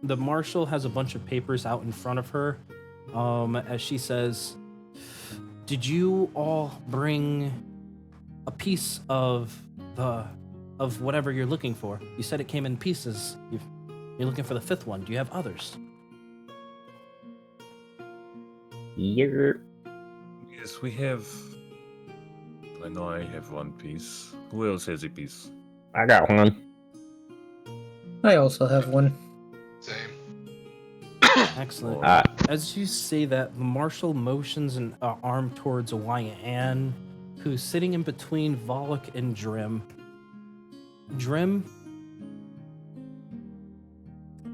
The marshal has a bunch of papers out in front of her, as she says, "Did you all bring a piece of whatever you're looking for? You said it came in pieces. You're looking for the fifth one. Do you have others?" You're... Yes, we have. I know I have one piece. Who else has a piece? I got one. I also have one. Same. Excellent. As you say that, the marshal motions an arm towards Wyan, who's sitting in between Volok and Drim. Drim,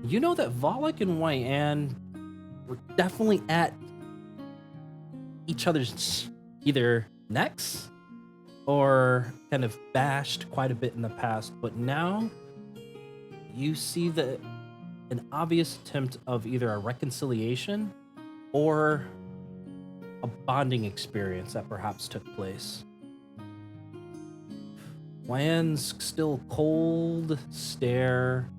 you know that Volok and Wyan were definitely at each other's either necks or kind of bashed quite a bit in the past, but now you see an obvious attempt of either a reconciliation or a bonding experience that perhaps took place. Wyan's still cold stare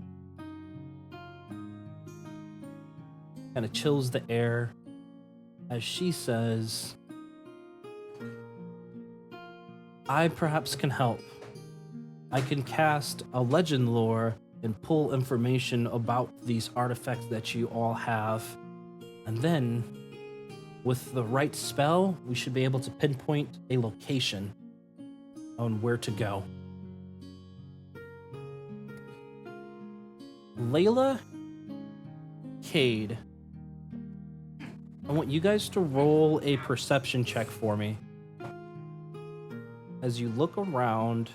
kind of chills the air as she says, "I perhaps can help. I can cast a legend lore and pull information about these artifacts that you all have. And then, with the right spell, we should be able to pinpoint a location on where to go." Layla, Cade, I want you guys to roll a perception check for me. As you look around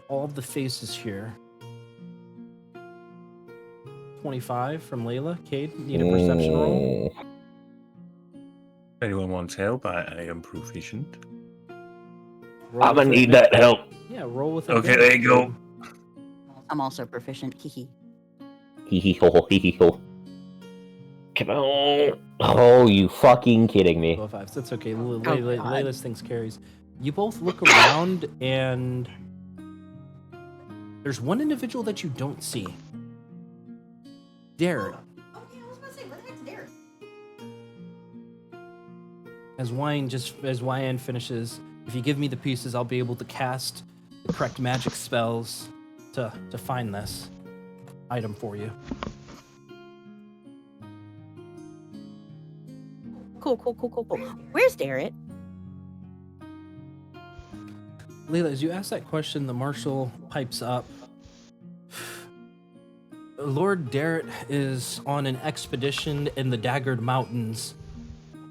all of the faces here. 25 from Layla. Cade, need a perception roll? If anyone wants help, I am proficient. Roll I'm gonna with need advan- that help. Yeah, roll with Okay, there you go. I'm also proficient. Hee Hee hee ho hee hee ho. Come on. Oh, you fucking kidding me. 5. That's okay. God. Layla's things carries. You both look around, and there's one individual that you don't see. Derek. Okay, I was about to say, where the heck's Derek? As Wyan finishes, "If you give me the pieces, I'll be able to cast the correct magic spells to find this item for you." Cool. Where's Derek? Layla, as you ask that question, the marshal pipes up. Lord Darrett is on an expedition in the Daggered Mountains.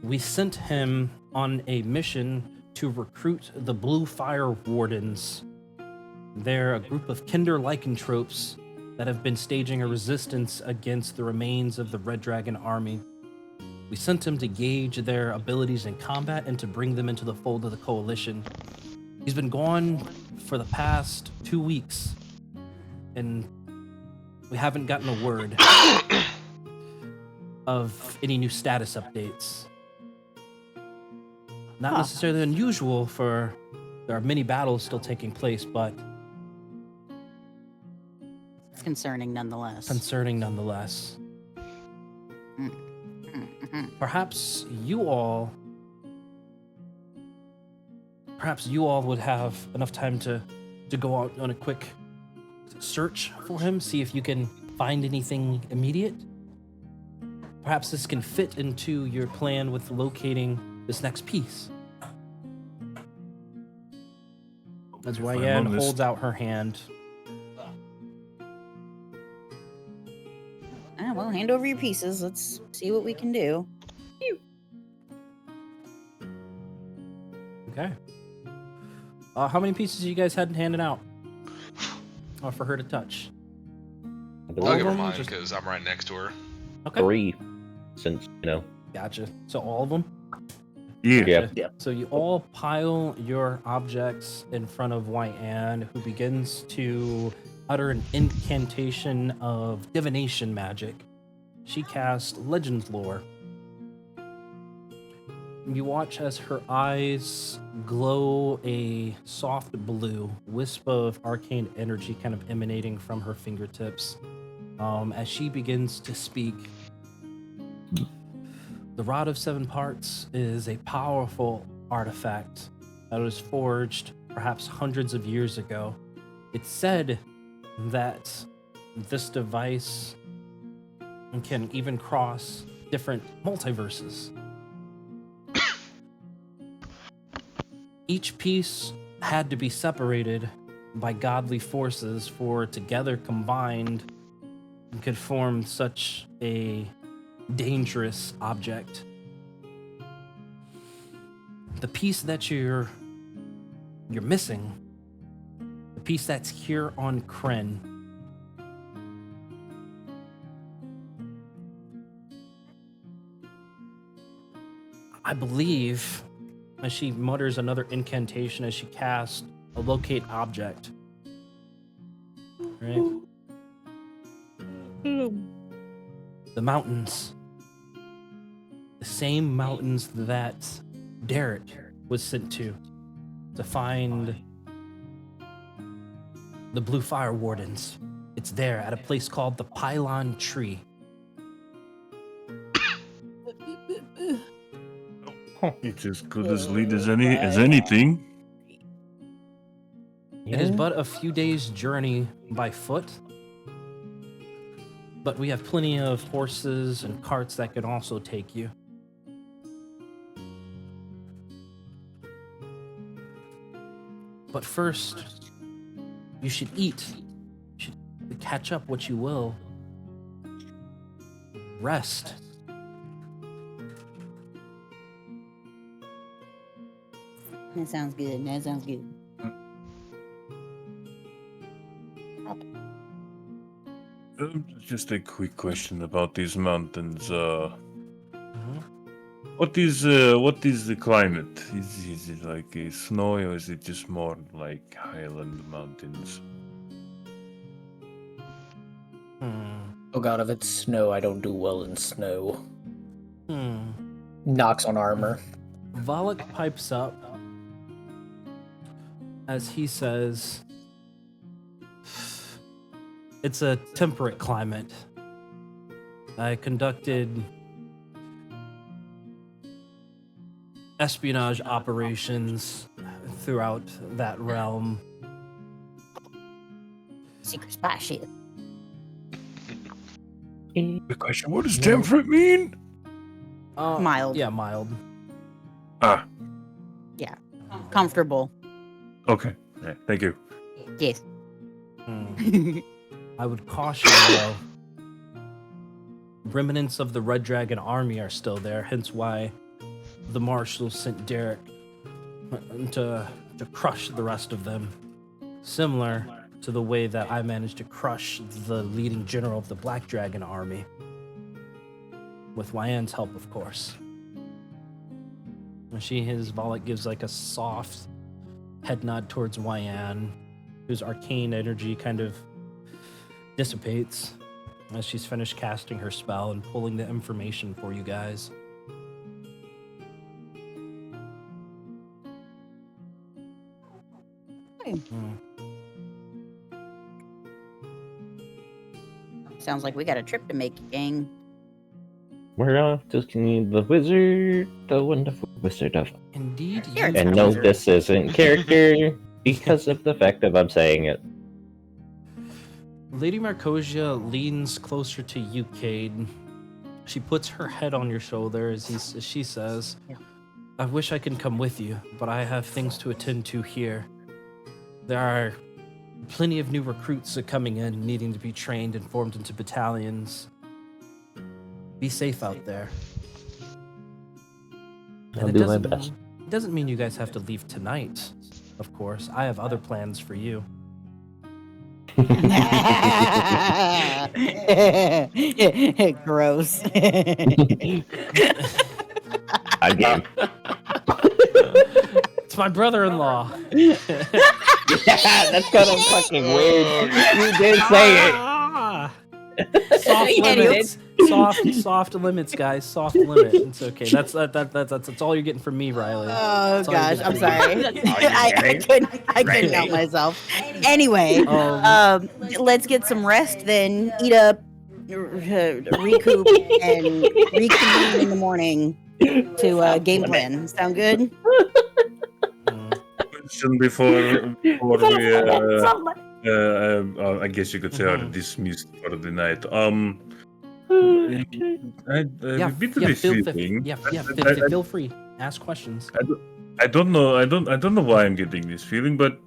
We sent him on a mission to recruit the Blue Fire Wardens. They're a group of kinder lycanthropes that have been staging a resistance against the remains of the Red Dragon army. We sent him to gauge their abilities in combat and to bring them into the fold of the coalition. He's been gone for the past 2 weeks, and we haven't gotten a word of any new status updates. Not necessarily unusual, for there are many battles still taking place, but It's concerning nonetheless. concerning nonetheless. Perhaps you all would have enough time to go out on a quick search for him, see if you can find anything immediate. Perhaps this can fit into your plan with locating this next piece. As If I'm Ryan honest- holds out her hand. Well, hand over your pieces. Let's see what we can do. Okay. How many pieces you guys had handed out? For her to touch. I I'll believe give her them mine just- because I'm right next to her. Okay. 3, since, Gotcha. So all of them? Yeah. Yeah. Gotcha. So you all pile your objects in front of Yan, who begins to utter an incantation of divination magic. She casts Legends Lore. You watch as her eyes glow a soft blue, wisp of arcane energy kind of emanating from her fingertips. As she begins to speak, the Rod of Seven Parts is a powerful artifact that was forged perhaps hundreds of years ago. It's said that this device can even cross different multiverses. Each piece had to be separated by godly forces for together combined could form such a dangerous object. The piece that you're missing, the piece that's here on Kren, I believe, as she mutters another incantation as she casts a locate object. Right? The mountains. The same mountains that Derek was sent to find the Blue Fire Wardens. It's there at a place called the Pylon Tree. It's as good as lead as anything. It is but a few days' journey by foot, but we have plenty of horses and carts that can also take you. But first, you should eat. You should catch up what you will. Rest. That sounds good. That sounds good. Just a quick question about these mountains. Mhm. What is the climate? Is it like a snowy, or is it just more like highland mountains? Oh god, if it's snow, I don't do well in snow. Knocks on armor. Valak pipes up as he says, "It's a temperate climate. I conducted espionage operations throughout that realm. Secret spy shit. The question: what does temperate mean? Mild. Yeah, mild. Ah, Comfortable. okay. Thank you. Yes. I would caution, though, remnants of the Red Dragon army are still there, hence why the marshals sent Derek to crush the rest of them. Similar to the way that I managed to crush the leading general of the Black Dragon army. With Wyan's help, of course. His Volok gives like a soft head nod towards Wyan, whose arcane energy kind of dissipates as she's finished casting her spell and pulling the information for you guys. Sounds like we got a trip to make, gang. We're off to see the wizard, the wonderful wizard of. Indeed, You're you a And are. no, wizard. this isn't character because of the fact that I'm saying it. Lady Marcosia leans closer to you, Cade. She puts her head on your shoulder as she says, Yeah. I wish I could come with you, but I have things to attend to here. There are plenty of new recruits coming in, needing to be trained and formed into battalions. Be safe out there. I'll it do my doesn't best. It doesn't mean you guys have to leave tonight, of course. I have other plans for you. Gross. I'm game. It's my brother-in-law. That's kind of fucking weird. You did say it. Soft Yeah, limits. Soft limits, guys. Soft limit. It's okay. That's all you're getting from me, Riley. Oh That's all you're gosh, I'm getting from me. sorry. I couldn't help myself. Anyway, let's get some rest, then eat up, recoup, and reconvene in the morning to game plan. Sound good? Question before we I guess you could say are dismissed for the night. Feel free. Ask questions. I don't know why I'm getting this feeling, but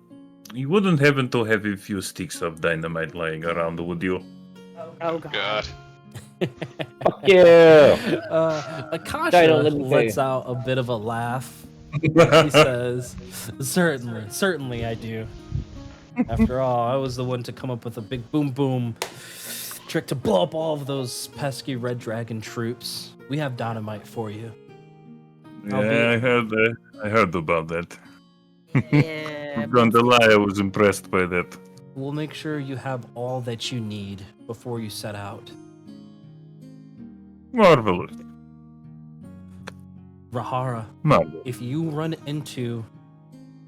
you wouldn't happen to have a few sticks of dynamite lying around, would you? Oh God. Fuck you. Akasha let me lets say. out a bit of a laugh. She says, certainly I do. After all, I was the one to come up with a big boom boom trick to blow up all of those pesky Red Dragon troops. We have dynamite for you. Yeah, I heard about that. Yeah. I'm going to lie, I was impressed by that. We'll make sure you have all that you need before you set out. Marvelous. Rahara, Marvelous. if you run into,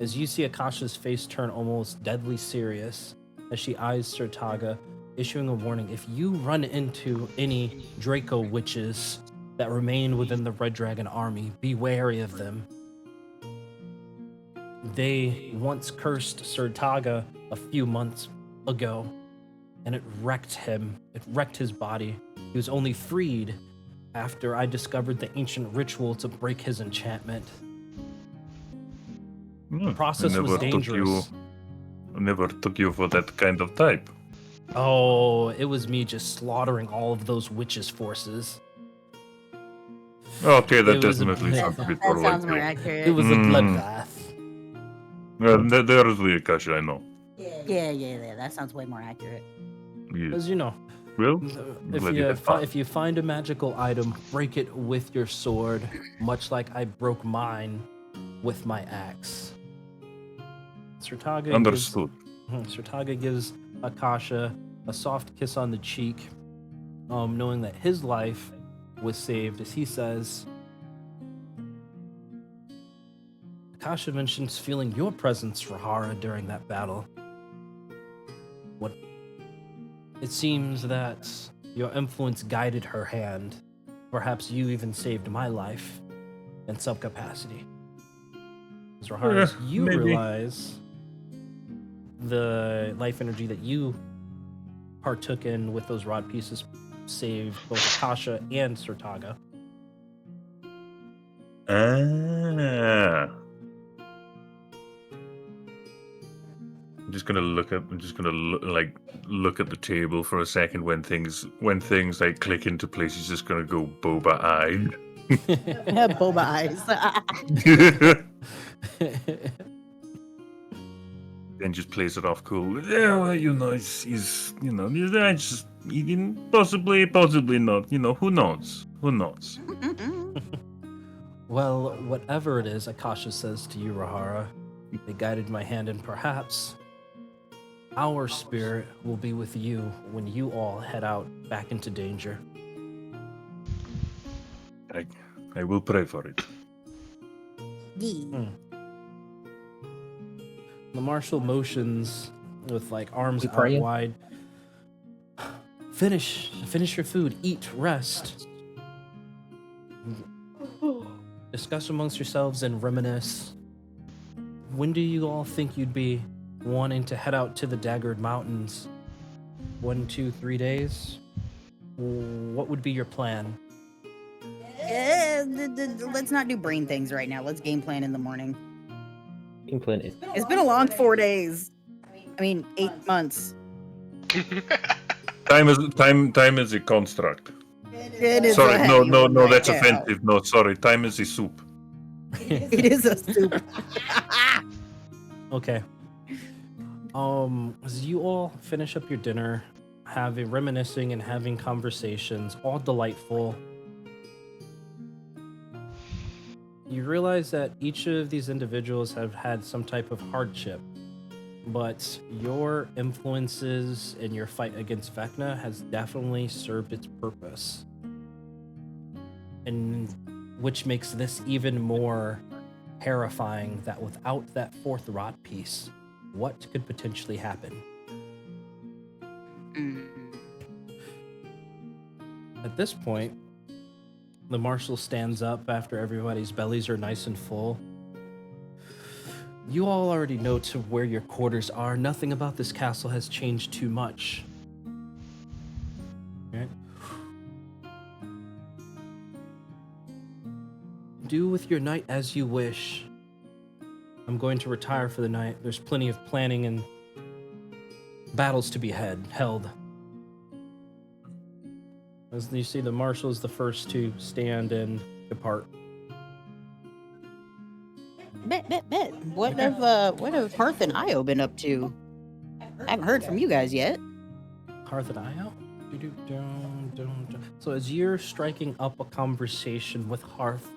as you see Akasha's face turn almost deadly serious as she eyes Sertaga, issuing a warning, if you run into any Draco witches that remain within the Red Dragon army, be wary of them. They once cursed Sertaga a few months ago, and it wrecked him. It wrecked his body. He was only freed after I discovered the ancient ritual to break his enchantment. The process was dangerous. I never took you for that kind of type. Oh, it was me just slaughtering all of those witches' forces. Okay, that It was a definitely bit- sounds a bit That more sounds like more you. accurate. It was a bloodbath. There's the Akasha, I know. Yeah. That sounds way more accurate. Yes. As you know, Well, if glad you you had fun. if you find a magical item, break it with your sword, much like I broke mine with my axe. Sertaga Understood. Sertaga gives Akasha a soft kiss on the cheek, knowing that his life was saved, as he says. Akasha mentions feeling your presence, Rahara, during that battle. It seems that your influence guided her hand. Perhaps you even saved my life in some capacity. As Rahara, as you maybe. realize the life energy that you partook in with those rod pieces saved both Akasha and Sertaga. I'm just gonna look at the table for a second when things like click into place. He's just gonna go boba eyed. Boba eyes. Then just plays it off cool. Yeah, well, he's just possibly not. Who knows? Well, whatever it is, Akasha says to you, Rahara, they guided my hand, and perhaps our spirit will be with you when you all head out back into danger. I will pray for it. The marshal motions with arms You out praying? wide. Finish your food, eat, rest. Discuss amongst yourselves and reminisce. When do you all think you'd be wanting to head out to the Daggered Mountains? 1, 2, 3 days? What would be your plan? Let's not do brain things right now. Let's game plan in the morning. Game plan is It's been a long 4 days. 8 months. Time is a construct. It is Sorry, a no, heavy one that's right now. offensive. No, sorry, time is a soup. It is a soup. Okay. As you all finish up your dinner, reminiscing and having conversations, all delightful, you realize that each of these individuals have had some type of hardship, but your influences in your fight against Vecna has definitely served its purpose, and which makes this even more terrifying, that without that fourth rot piece, what could potentially happen? At this point, the marshal stands up after everybody's bellies are nice and full. You all already know to where your quarters are. Nothing about this castle has changed too much. Right? Do with your night as you wish. I'm going to retire for the night. There's plenty of planning and battles to be held. As you see, the marshal is the first to stand and depart. Bet. What have Hearth and Io been up to? I haven't heard from you guys yet. Hearth and Io? So as you're striking up a conversation with Hearth,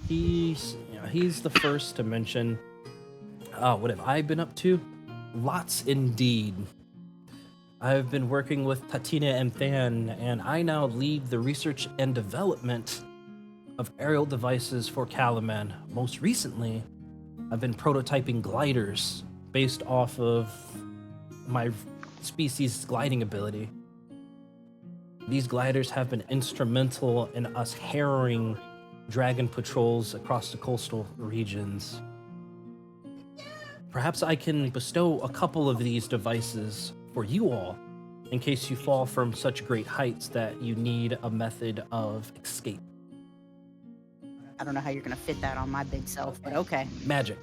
he's the first to mention, what have I been up to? Lots indeed. I've been working with Tatina and Than, and I now lead the research and development of aerial devices for Calaman. Most recently, I've been prototyping gliders based off of my species' gliding ability. These gliders have been instrumental in us harrowing dragon patrols across the coastal regions. Perhaps I can bestow a couple of these devices for you all, in case you fall from such great heights that you need a method of escape. I don't know how you're gonna fit that on my big self, but okay. Magic.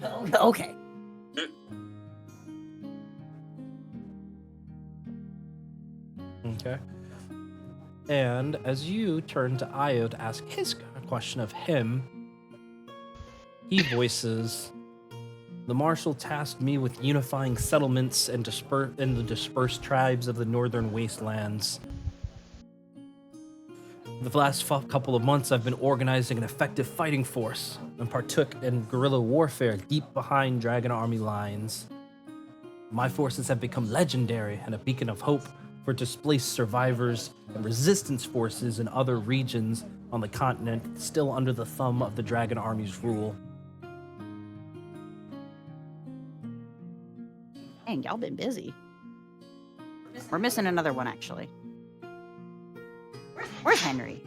Okay. Okay. And as you turn to Io to ask his question of him, he voices, the marshal tasked me with unifying settlements and the dispersed tribes of the northern wastelands. The last couple of months, I've been organizing an effective fighting force and partook in guerrilla warfare deep behind Dragon Army lines. My forces have become legendary and a beacon of hope for displaced survivors and resistance forces in other regions on the continent still under the thumb of the Dragon Army's rule. Dang, y'all been busy. We're missing another one, actually. Where's Henry?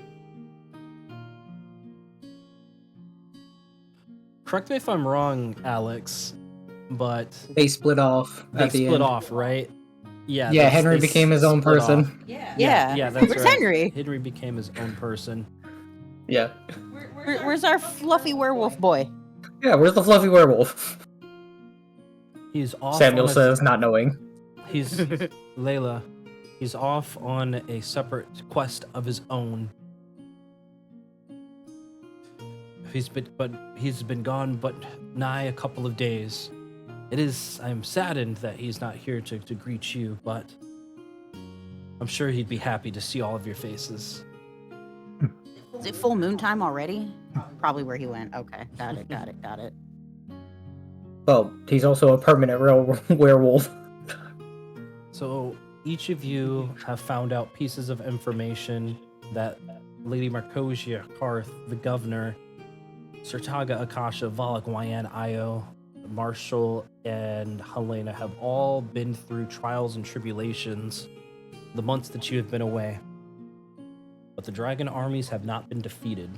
Correct me if I'm wrong, Alex, but They split off they at the split end. off, right? Yeah. Yeah, Henry became his own split off. person. Yeah, that's Where's right. Henry? Henry became his own person. Yeah. Where's our fluffy werewolf boy? Yeah, where's the fluffy werewolf? He's off. Samuel says, not knowing. He's Layla. He's off on a separate quest of his own. He's been gone but nigh a couple of days. I'm saddened that he's not here to greet you, but I'm sure he'd be happy to see all of your faces. Is it full moon time already? Probably where he went. Okay, got it. Well, he's also a permanent werewolf. So each of you have found out pieces of information that Lady Marcosia, Karth, the governor, Sertaga, Akasha, Valak, Wyan, Io, Marshall, and Helena have all been through trials and tribulations the months that you have been away. But the dragon armies have not been defeated.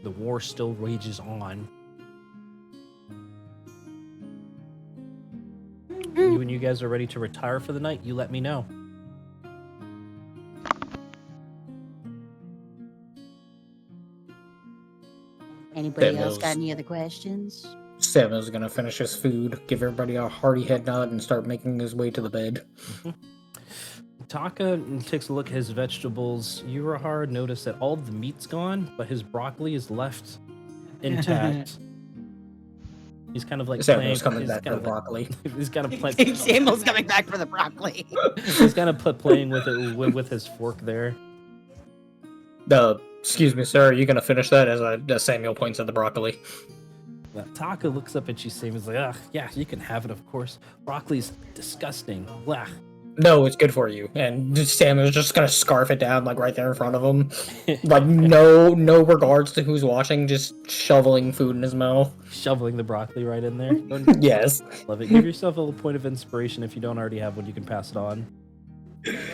The war still rages on. When you guys are ready to retire for the night, you let me know. Anybody else got any other questions? Samuel's gonna finish his food, give everybody a hearty head nod, and start making his way to the bed. Taka takes a look at his vegetables. Urahara noticed that all the meat's gone, but his broccoli is left intact. He's kind of like Samuel's coming back for the broccoli. He's kind of playing. Samuel's coming back for the broccoli. He's kind of playing with it with his fork there. Excuse me, sir. Are you gonna finish that? As Samuel points at the broccoli. Taka looks up at you, Samuel's like, yeah, you can have it, of course. Broccoli's disgusting. Blah. No, it's good for you. And Samuel's just gonna scarf it down, like, right there in front of him. Like, no regards to who's watching, just shoveling food in his mouth. Shoveling the broccoli right in there. Yes. Love it. Give yourself a little point of inspiration. If you don't already have one, you can pass it on.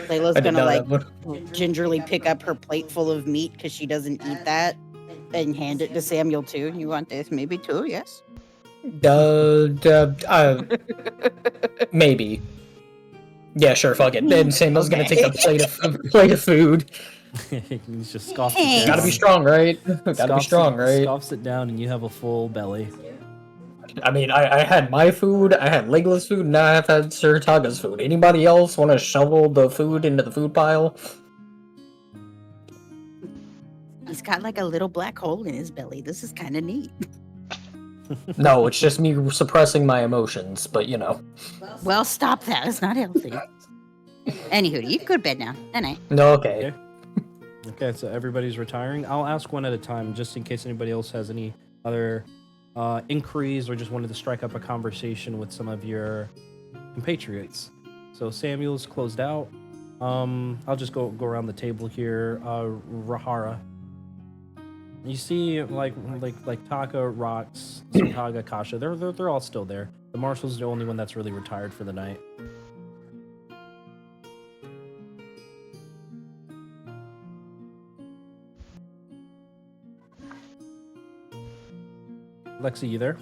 Layla's gonna, like, gingerly pick up her plate full of meat because she doesn't eat that and hand it to Samuel, too. You want this? Maybe too, yes? Maybe. Yeah, sure, fuck it. Then Samuel's gonna take a plate of food. He's just scoffs it down. Gotta be strong, right? Gotta be strong, right? Scoffs it down and you have a full belly. I mean, I had my food, I had Legla's food, now I've had Sertaga's food. Anybody else want to shovel the food into the food pile? He's got like a little black hole in his belly. This is kind of neat. No, it's just me suppressing my emotions, but you know. Well, stop that. It's not healthy. Anywho, you can go to bed now. Night night. No, okay. Okay, so everybody's retiring. I'll ask one at a time, just in case anybody else has any other inquiries or just wanted to strike up a conversation with some of your compatriots. So Samuel's closed out. I'll just go around the table here. Rahara. You see, like Taka, Rocks, Sertaga, Kasha. They're all still there. The Marshal's the only one that's really retired for the night. Lexi, you there?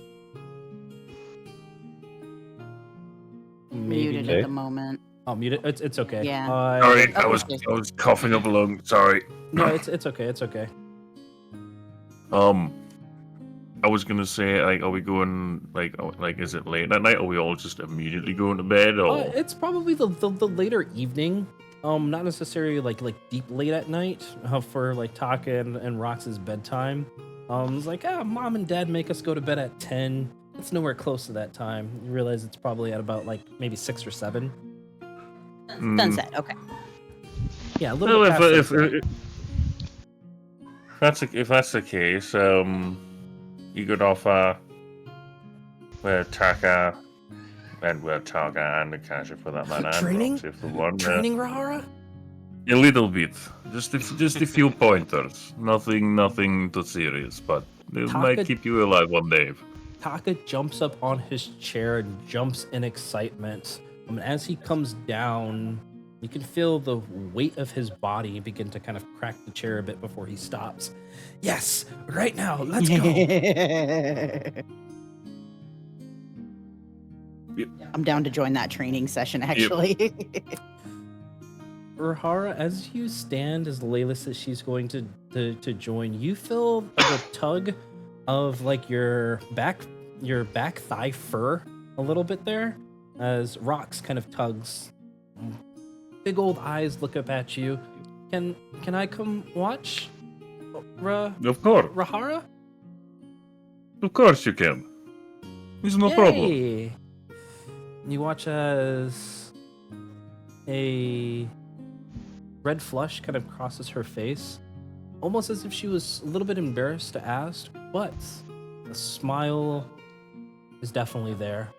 Muted at the moment. Oh, muted. It's okay. Yeah. Sorry, I was coughing up a lung. Sorry. No, it's okay. It's okay. I was gonna say, like, are we going, like, is it late at night? Or are we all just immediately going to bed? Or It's probably the later evening. Not necessarily like deep late at night for like Taka and Rox's bedtime. It's like, mom and dad make us go to bed at 10. It's nowhere close to that time. You realize it's probably at about like maybe 6 or 7. Sunset. Okay. Yeah, a little bit past sunset. if that's the case, you could offer where Taka and the Akasha for that matter. Training? And Roxy for one, Training, Rahara? a little bit, just a few pointers. Nothing too serious, but it might keep you alive one day. Taka jumps up on his chair and jumps in excitement. As he comes down, you can feel the weight of his body begin to kind of crack the chair a bit before he stops. Yes, right now, let's go. I'm down to join that training session, actually. Rahara, as you stand, as Layla says she's going to join, you feel the tug of like your back your back thigh fur a little bit there as Rox kind of tugs. Big old eyes look up at you. Can I come watch? Of course. Rahara? Of course you can. It's no problem. Yay! You watch as a red flush kind of crosses her face, almost as if she was a little bit embarrassed to ask, but a smile is definitely there.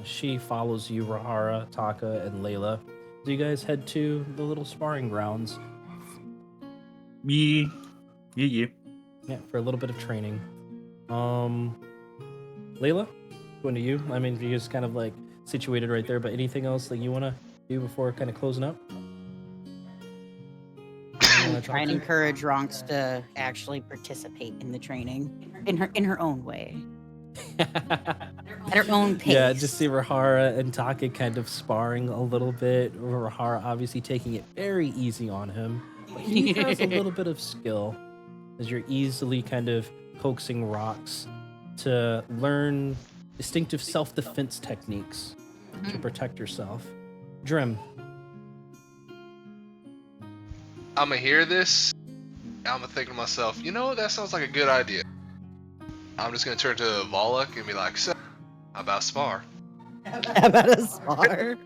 She follows you, Rahara, Taka, and Layla. Do you guys head to the little sparring grounds? Yeah. Yeah, for a little bit of training. Layla, going to you. I mean, you're just kind of like situated right there, but anything else that you want to do before kind of closing up? Try and encourage Ronks to actually participate in the training in her own way, at her own pace. Yeah, just see Rahara and Taka kind of sparring a little bit. Rahara obviously taking it very easy on him, but he has a little bit of skill as you're easily kind of coaxing Rox to learn distinctive self-defense techniques to protect yourself. Drim. I'm gonna hear this. I'm gonna think to myself, that sounds like a good idea. I'm just gonna turn to Volok and be like, so, how about spar? About a spar.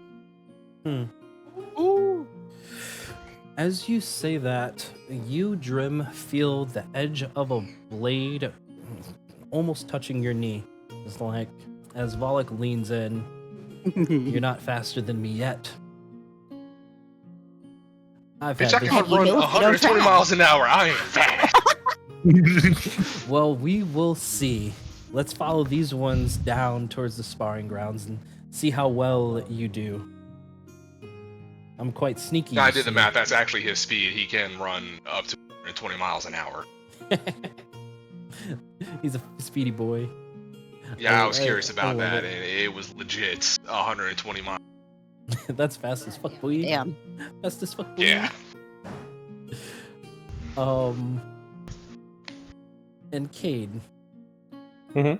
Ooh. As you say that, you, Drim, feel the edge of a blade almost touching your knee. It's like, as Volok leans in, you're not faster than me yet. Bitch, I can run 120 miles an hour. I ain't fast. Well, we will see. Let's follow these ones down towards the sparring grounds and see how well you do. I'm quite sneaky. I did the math. That's actually his speed. He can run up to 120 miles an hour. He's a speedy boy. Yeah, I was curious about that, it. and it was legit 120 miles. That's fast as fuck, boy. Damn. Fast as fuck, boy. Yeah. And Cade. Mhm.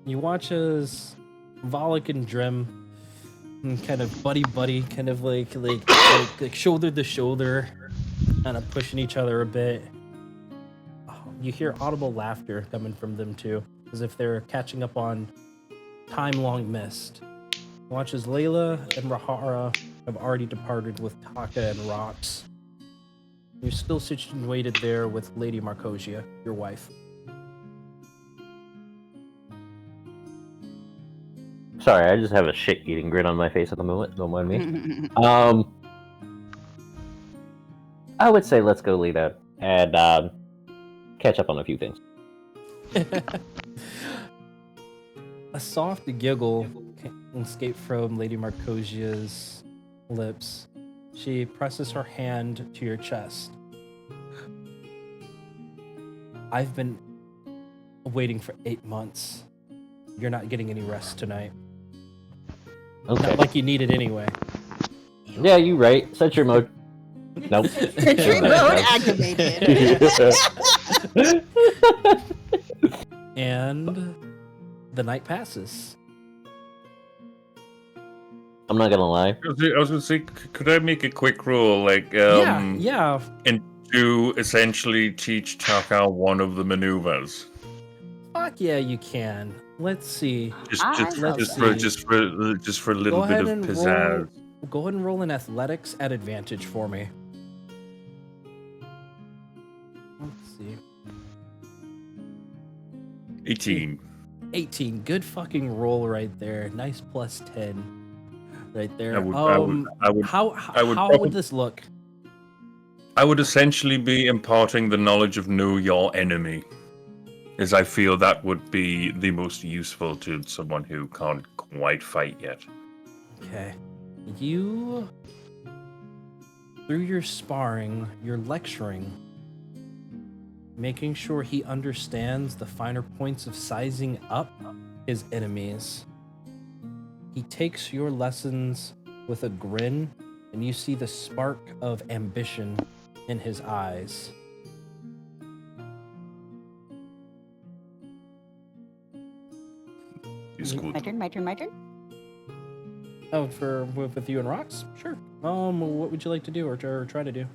You watch as Volok and Drim kind of buddy, kind of like shoulder to shoulder, kind of pushing each other a bit. You hear audible laughter coming from them too, as if they're catching up on time long missed. Watch as Layla and Rahara have already departed with Taka and Rox. You're still situated there with Lady Marcosia, your wife. Sorry, I just have a shit-eating grin on my face at the moment. Don't mind me. I would say let's go lead out and catch up on a few things. A soft giggle escaped from Lady Marcosia's lips. She presses her hand to your chest. I've been waiting for 8 months. You're not getting any rest tonight. Okay. Not like you need it anyway. Yeah, you right. Sentry mode. Nope. Sentry mode activated. And the night passes. I'm not gonna lie. I was gonna say, could I make a quick rule, like, Yeah. and to essentially teach Taka one of the maneuvers? Fuck yeah, you can. Let's see. Just let's for see. just for a little bit of pizzazz. Go ahead and roll an athletics at advantage for me. Let's see. 18. 18. Good fucking roll right there. Nice plus 10. Right there. I would How would this look? I would essentially be imparting the knowledge of know your enemy, as I feel that would be the most useful to someone who can't quite fight yet. Okay. You, through your sparring, you're lecturing, making sure he understands the finer points of sizing up his enemies. He takes your lessons with a grin, and you see the spark of ambition in his eyes. is Mhm. good. My turn. Oh, with you and Rox? Sure. What would you like to do or try to do?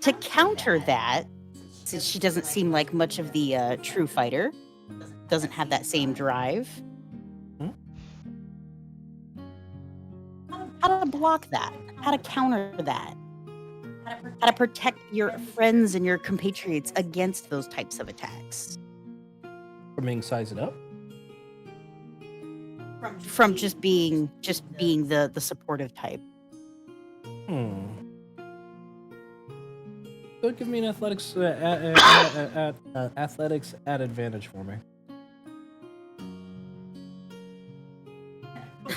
To counter that, since she doesn't seem like much of the true fighter, doesn't have that same drive. Hmm? How to block that? How to counter that? How to protect your friends and your compatriots against those types of attacks? From being sized up? From just being the supportive type. Go give me an athletics athletics at advantage for me.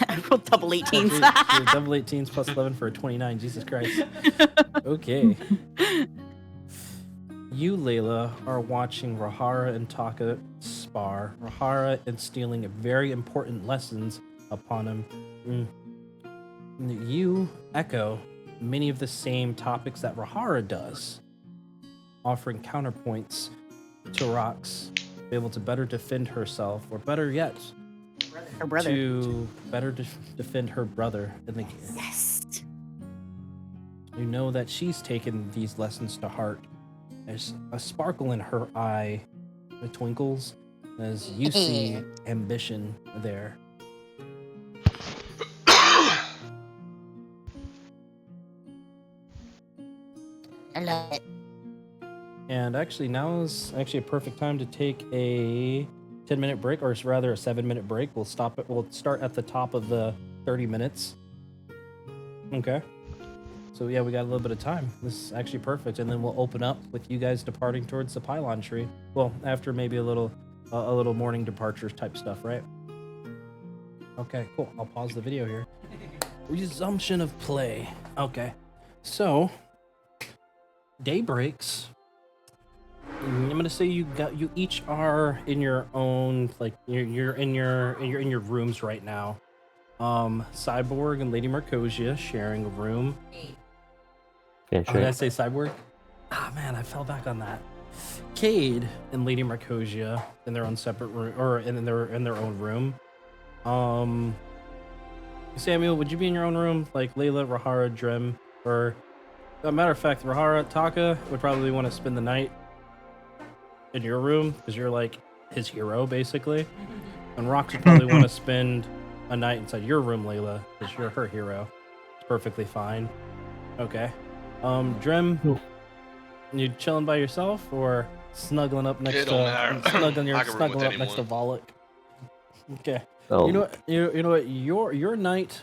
I rolled double 18s. You're double 18s plus 11 for a 29. Jesus Christ. Okay. You, Layla, are watching Rahara and Taka spar. Rahara instilling very important lessons upon him. You echo many of the same topics that Rahara does, offering counterpoints to Rox, be able to better defend herself, or better yet, Her brother. to better defend her brother in the game. Yes. You know that she's taken these lessons to heart. There's a sparkle in her eye that twinkles as you see ambition there. I love it. And actually, now is actually a perfect time to take a 10-minute break, or rather a 7-minute break. We'll stop it. We'll start at the top of the 30 minutes. Okay. So yeah, we got a little bit of time. This is actually perfect, and then we'll open up with you guys departing towards the pylon tree. Well, after maybe a little morning departures type stuff, right? Okay, cool. I'll pause the video here. Resumption of play. Okay, so day breaks. I'm gonna say you each are in your own, like you're in your rooms right now. Cyborg and Lady Marcosia sharing a room. Yeah, Oh, did I say Cyborg? Ah, man, I fell back on that. Cade and Lady Marcosia in their own separate room, or in their own room. Samuel, would you be in your own room, like Layla, Rahara, Drem, or as a matter of fact, Rahara, Taka would probably want to spend the night in your room because you're like his hero, basically. And Rox would probably want to spend a night inside your room, Layla, because you're her hero. It's perfectly fine. Okay. Drem, you chilling by yourself or snuggling up next It don't matter. to snuggling I can room with up next to anyone. Volok? Okay. Oh, You know what? Your night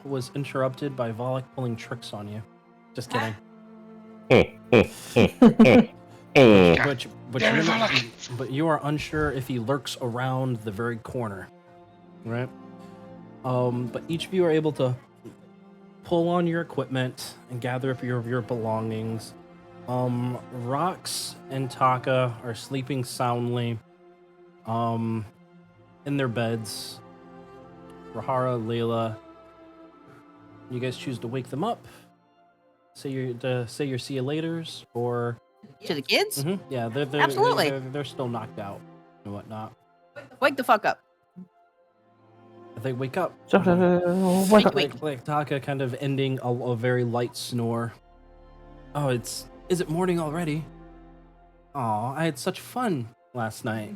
was interrupted by Volok pulling tricks on you. Just kidding. But Damn it, you're not, Volok. but you are unsure if he lurks around the very corner, right? But each of you are able to pull on your equipment and gather up your belongings. Rox and Taka are sleeping soundly, in their beds. Rahara, Layla, you guys choose to wake them up. Say your see you laters, or To the kids? yeah, Absolutely. they're still knocked out and whatnot. Wake the fuck up. If they wake up, Wake, wake. like Taka kind of ending a very light snore. Oh, is it morning already? Aw, I had such fun last night.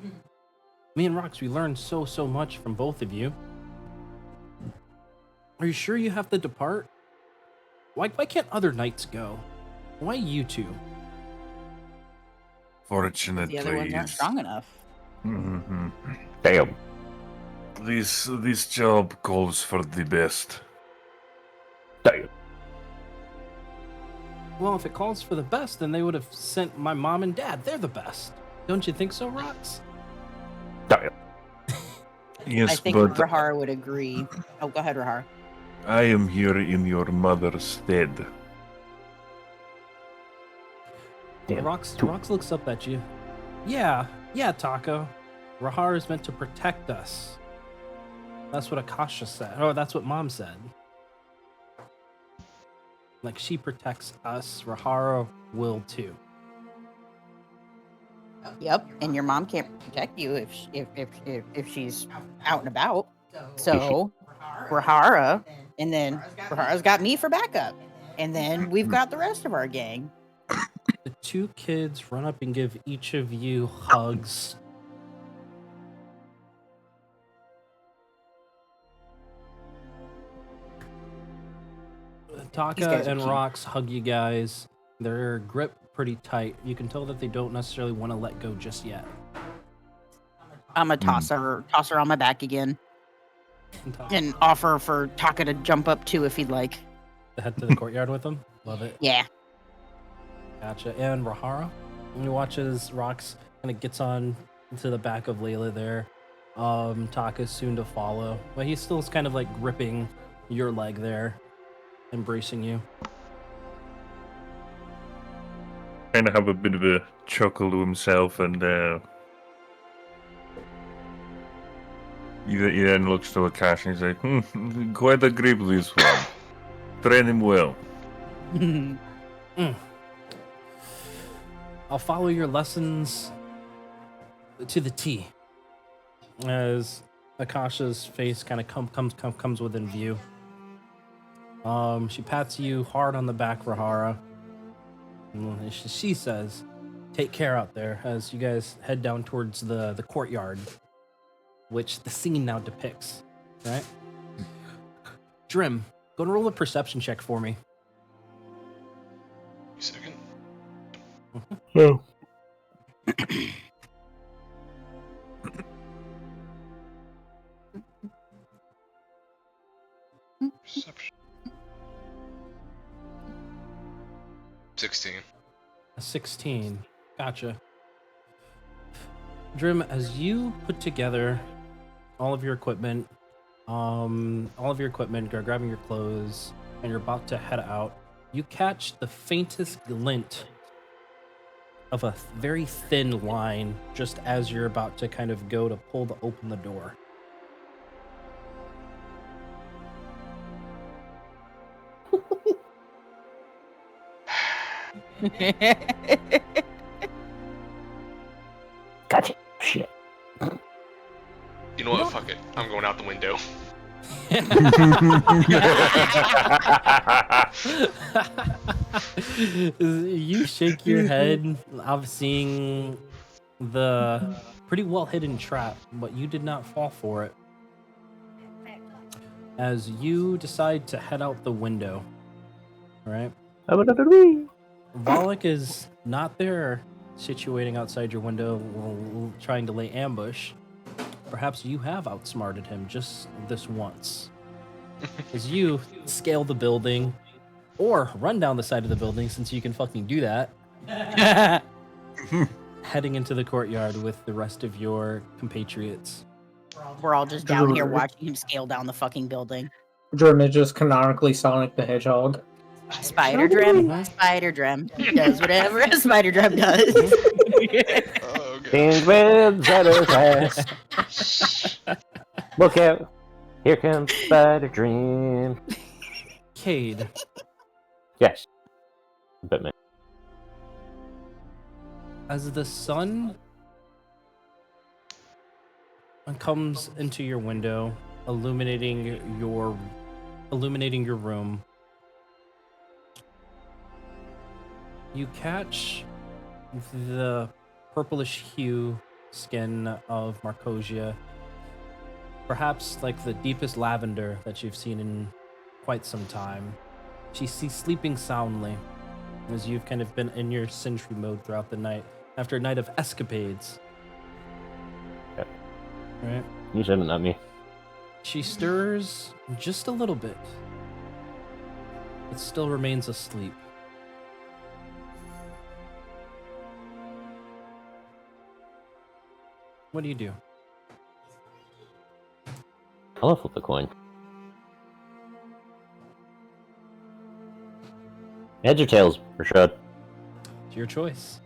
Me and Rox, we learned so much from both of you. Are you sure you have to depart? Why can't other knights go? Why you two? Fortunately, The other ones aren't strong enough. Mhm. damn. This job calls for the best. Damn. Well, if it calls for the best, then they would have sent my mom and dad. They're the best. Don't you think so, Rox? Damn. Yes, I think but Rahar would agree. Oh, go ahead, Rahar. I am here in your mother's stead. Damn. Rox looks up at you. Yeah, Taco. Rahar is meant to protect us. That's what Akasha said. Oh, that's what Mom said. Like, she protects us. Rahara will too. Yep, and your mom can't protect you if she's out and about. So Rahara, and then Rahara's got me for backup, and then we've got the rest of our gang. The two kids run up and give each of you hugs. Taka guys are and cute. Rox hug you guys. They're gripped pretty tight. You can tell that they don't necessarily want to let go just yet. I'm gonna toss her on my back again, and offer for Taka to jump up too if he'd like. Head to the courtyard with them. Love it. Yeah. Gotcha. And Rahara, you watch as Rox kind of gets on into the back of Layla there. Taka's soon to follow, but he still is kind of like gripping your leg there, embracing you. Kind of have a bit of a chuckle to himself, and he then looks to Akash and he's like, quite a grip this one. Train him well. I'll follow your lessons to the T. As Akasha's face kind of comes within view. She pats you hard on the back, Rahara. And she says, "Take care out there," as you guys head down towards the courtyard, which the scene now depicts. Right? Drim, go and roll a perception check for me. Second. No. Perception. 16. A 16. Gotcha. Drim, as you put together all of your equipment, grabbing your clothes, and you're about to head out, you catch the faintest glint of a very thin line just as you're about to kind of go to open the door. Gotcha. Shit. You know what? Fuck it. I'm going out the window. You shake your head of seeing the pretty well hidden trap, but you did not fall for it. As you decide to head out the window, right? Volok is not there, situating outside your window, trying to lay ambush. Perhaps you have outsmarted him just this once. As you scale the building, or run down the side of the building, since you can fucking do that, heading into the courtyard with the rest of your compatriots. We're all just down here watching him scale down the fucking building. Drim is just canonically Sonic the Hedgehog. Spider Drim. Spider Drim does whatever a Spider Drim does. Oh, God. Things with better class. Look out. Here comes Spider Dream. Cade, Yes. But man. as the sun comes into your window, illuminating your room, you catch the purplish hue skin of Marcosia, perhaps like the deepest lavender that you've seen in quite some time. She's sleeping soundly, as you've kind of been in your sentry mode throughout the night, after a night of escapades. Yep. Right? You shouldn't, not me. She stirs just a little bit, but still remains asleep. What do you do? I'll flip the coin. Heads or tails, Rashad? It's your choice.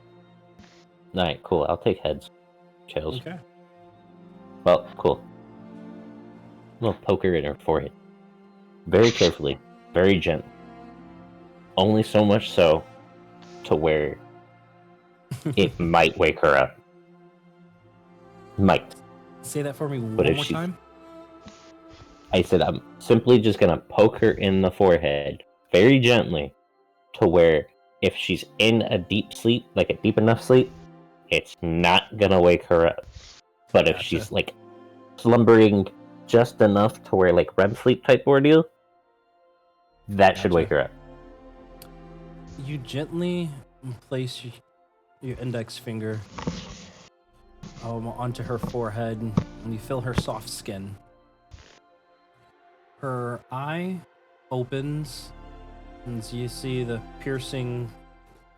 Alright, cool. I'll take heads. Tails. Okay. Well, cool. I'm gonna poke her in her forehead. Very carefully. Very gently. Only so much so to where it might wake her up. Might. Say that for me But one if more she's- time. I said I'm simply just gonna poke her in the forehead very gently to where if she's in a deep sleep, like a deep enough sleep, it's not gonna wake her up. But if Gotcha. she's like slumbering just enough to where like REM sleep type ordeal, that should wake Gotcha. her up. You gently place your index finger onto her forehead, and you feel her soft skin. Her eye opens, and you see the piercing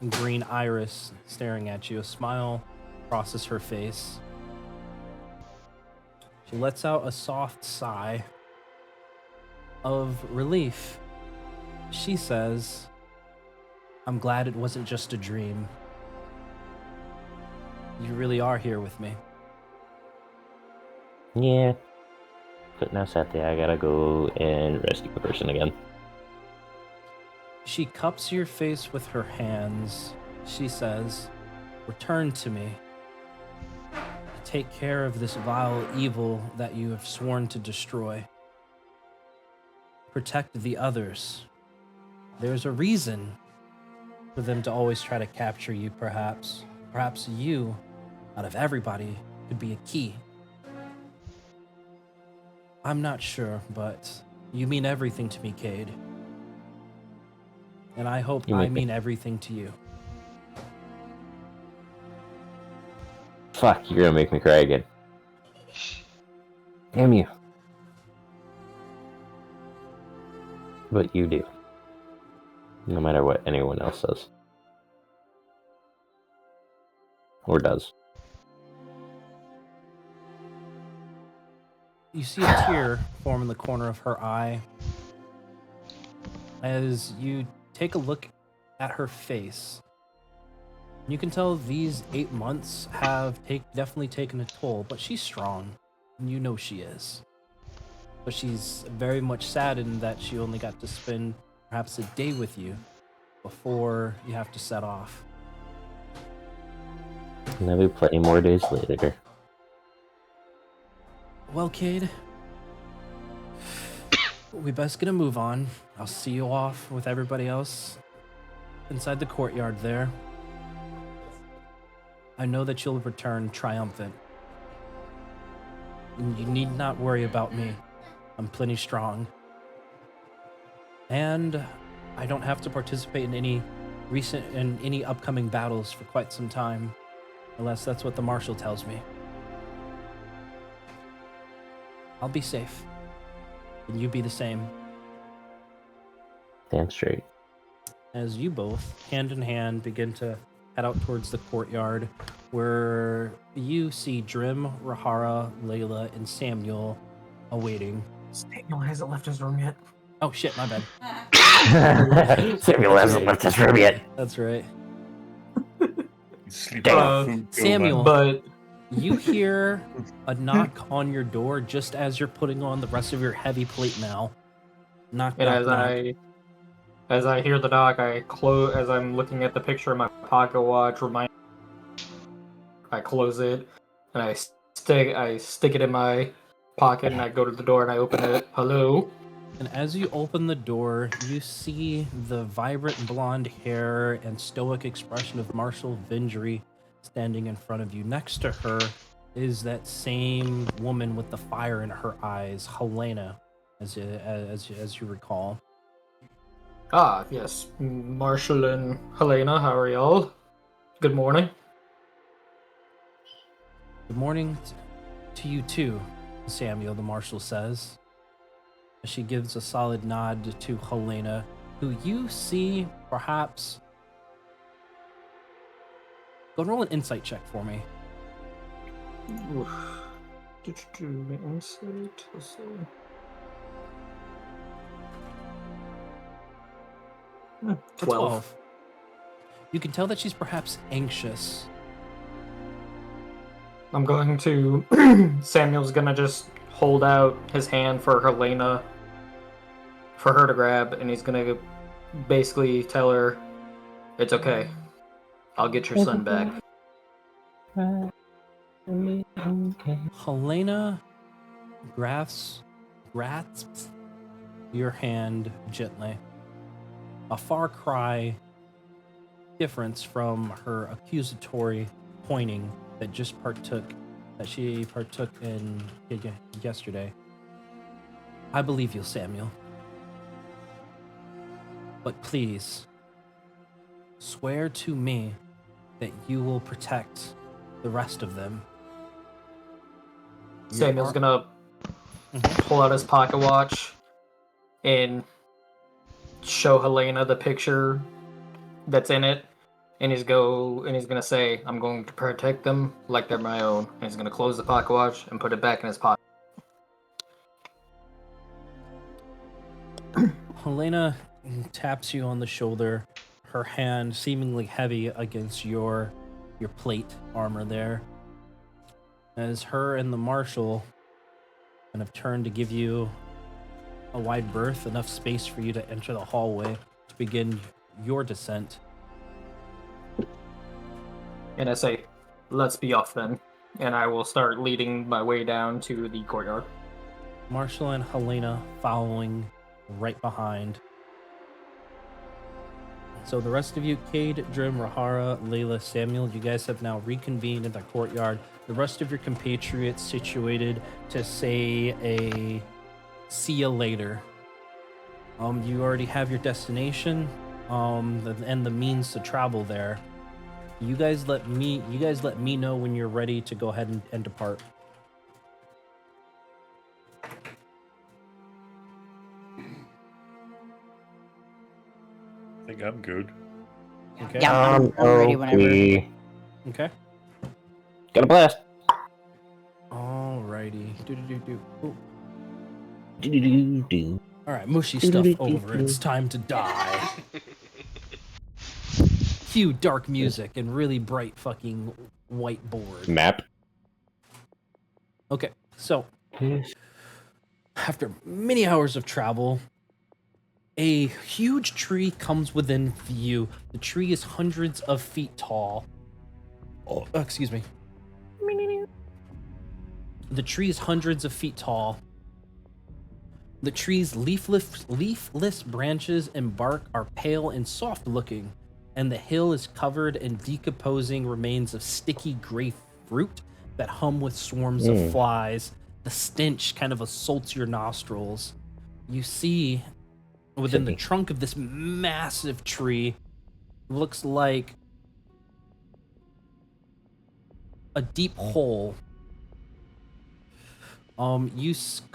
green iris staring at you. A smile crosses her face. She lets out a soft sigh of relief. She says, "I'm glad it wasn't just a dream. You really are here with me." Yeah. But now Satya, I gotta go and rescue the person again. She cups your face with her hands. She says, "Return to me. Take care of this vile evil that you have sworn to destroy. Protect the others. There's a reason for them to always try to capture you, perhaps. Perhaps you, out of everybody, could be a key. I'm not sure, but you mean everything to me, Cade. And I hope You I make me- mean everything to you." Fuck, you're gonna make me cry again. Damn you. But you do. No matter what anyone else says. Or does. You see a tear form in the corner of her eye as you take a look at her face. You can tell these 8 months have definitely taken a toll, but she's strong, and you know she is. But she's very much saddened that she only got to spend perhaps a day with you before you have to set off. And there'll be plenty more days later. Well, Cade, we best get a move on. I'll see you off with everybody else inside the courtyard there. I know that you'll return triumphant. And you need not worry about me. I'm plenty strong. And I don't have to participate in any upcoming battles for quite some time, unless that's what the marshal tells me. I'll be safe. And you be the same. Damn straight. As you both, hand in hand, begin to head out towards the courtyard, where you see Drim, Rahara, Layla, and Samuel awaiting. Samuel hasn't left his room yet. Oh shit, my bad. Samuel hasn't left his room yet. That's right. Sleep Damn. off, go Samuel. back. But You hear a knock on your door just as you're putting on the rest of your heavy plate now. Knock, and knock, knock. as I hear the knock, as I'm looking at the picture of my pocket watch, I close it and I stick it in my pocket and I go to the door and I open it. Hello. And as you open the door, you see the vibrant blonde hair and stoic expression of Marshal Vindry standing in front of you. Next to her is that same woman with the fire in her eyes, Helena, as you recall. Ah, yes, Marshall and Helena, how are y'all? Good morning. Good morning to you too, Samuel, the marshal says. As she gives a solid nod to Helena, who you see perhaps... Go and roll an insight check for me. Insight. Let's see. 12. You can tell that she's perhaps anxious. I'm going to. Samuel's gonna just hold out his hand for Helena, for her to grab, and he's gonna basically tell her, "It's okay. I'll get your son back." Helena grasps your hand gently. A far cry difference from her accusatory pointing that she partook in yesterday. I believe you, Samuel. But please, swear to me that you will protect the rest of them. Samuel's gonna pull out his pocket watch and show Helena the picture that's in it, and he's gonna say, "I'm going to protect them like they're my own." And he's gonna close the pocket watch and put it back in his pocket. Helena taps you on the shoulder, her hand seemingly heavy against your plate armor there. As her and the marshal kind of turn to give you a wide berth, enough space for you to enter the hallway to begin your descent. And I say, "Let's be off then." And I will start leading my way down to the courtyard. Marshall and Helena following right behind. So the rest of you, Cade, Drim, Rahara, Layla, Samuel, you guys have now reconvened in the courtyard. The rest of your compatriots situated to say a see you later. You already have your destination, and the means to travel there. You guys let me know when you're ready to go ahead and depart. I think I'm good. Okay. Yeah, I'm ready whenever. Okay. Got a blast. Alrighty. Ooh. Do-do-do-do. All right, mushy stuff over. It's time to die. Cue dark music and really bright fucking whiteboard. Map. Okay, so after many hours of travel, a huge tree comes within view. The tree is hundreds of feet tall. Oh, excuse me. The tree is hundreds of feet tall. The tree's leafless branches and bark are pale and soft looking, and the hill is covered in decomposing remains of sticky gray fruit that hum with swarms of flies. The stench kind of assaults your nostrils. You see within the trunk of this massive tree looks like a deep hole. Go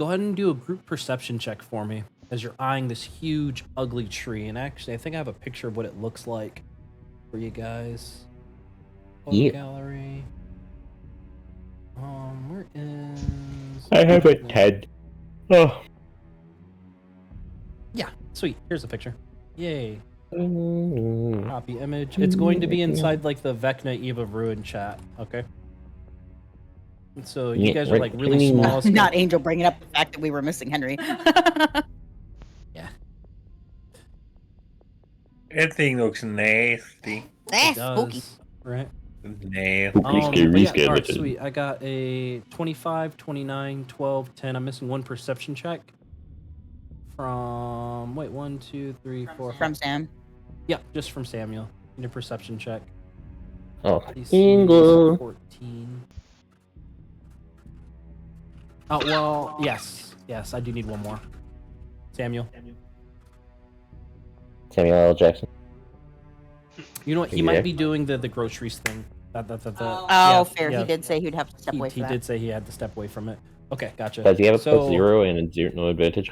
ahead and do a group perception check for me as you're eyeing this huge, ugly tree. And actually, I think I have a picture of what it looks like for you guys. Photo gallery. Where is? I have a 10. Oh. Yeah, sweet. Here's a picture. Yay. Copy image. It's going to be inside like the Vecna Eve of Ruin chat. Okay. So you guys are like really small. Not Angel bringing up the fact that we were missing Henry. Yeah. Everything looks nasty. That's spooky. Right? Nasty. All right, sweet. I got a 25, 29, 12, 10. I'm missing one perception check. From, wait, 1, 2, 3, 4. From Sam. Yeah, just from Samuel. Need a perception check. Oh, DC 14. Oh, well, yes. Yes, I do need one more. Samuel. Samuel L. Jackson. You know what? He might be doing the groceries thing. Fair. Yeah. He did say he'd have to step away from that. He did say he had to step away from it. Okay, gotcha. Does he have a +0 and no advantage?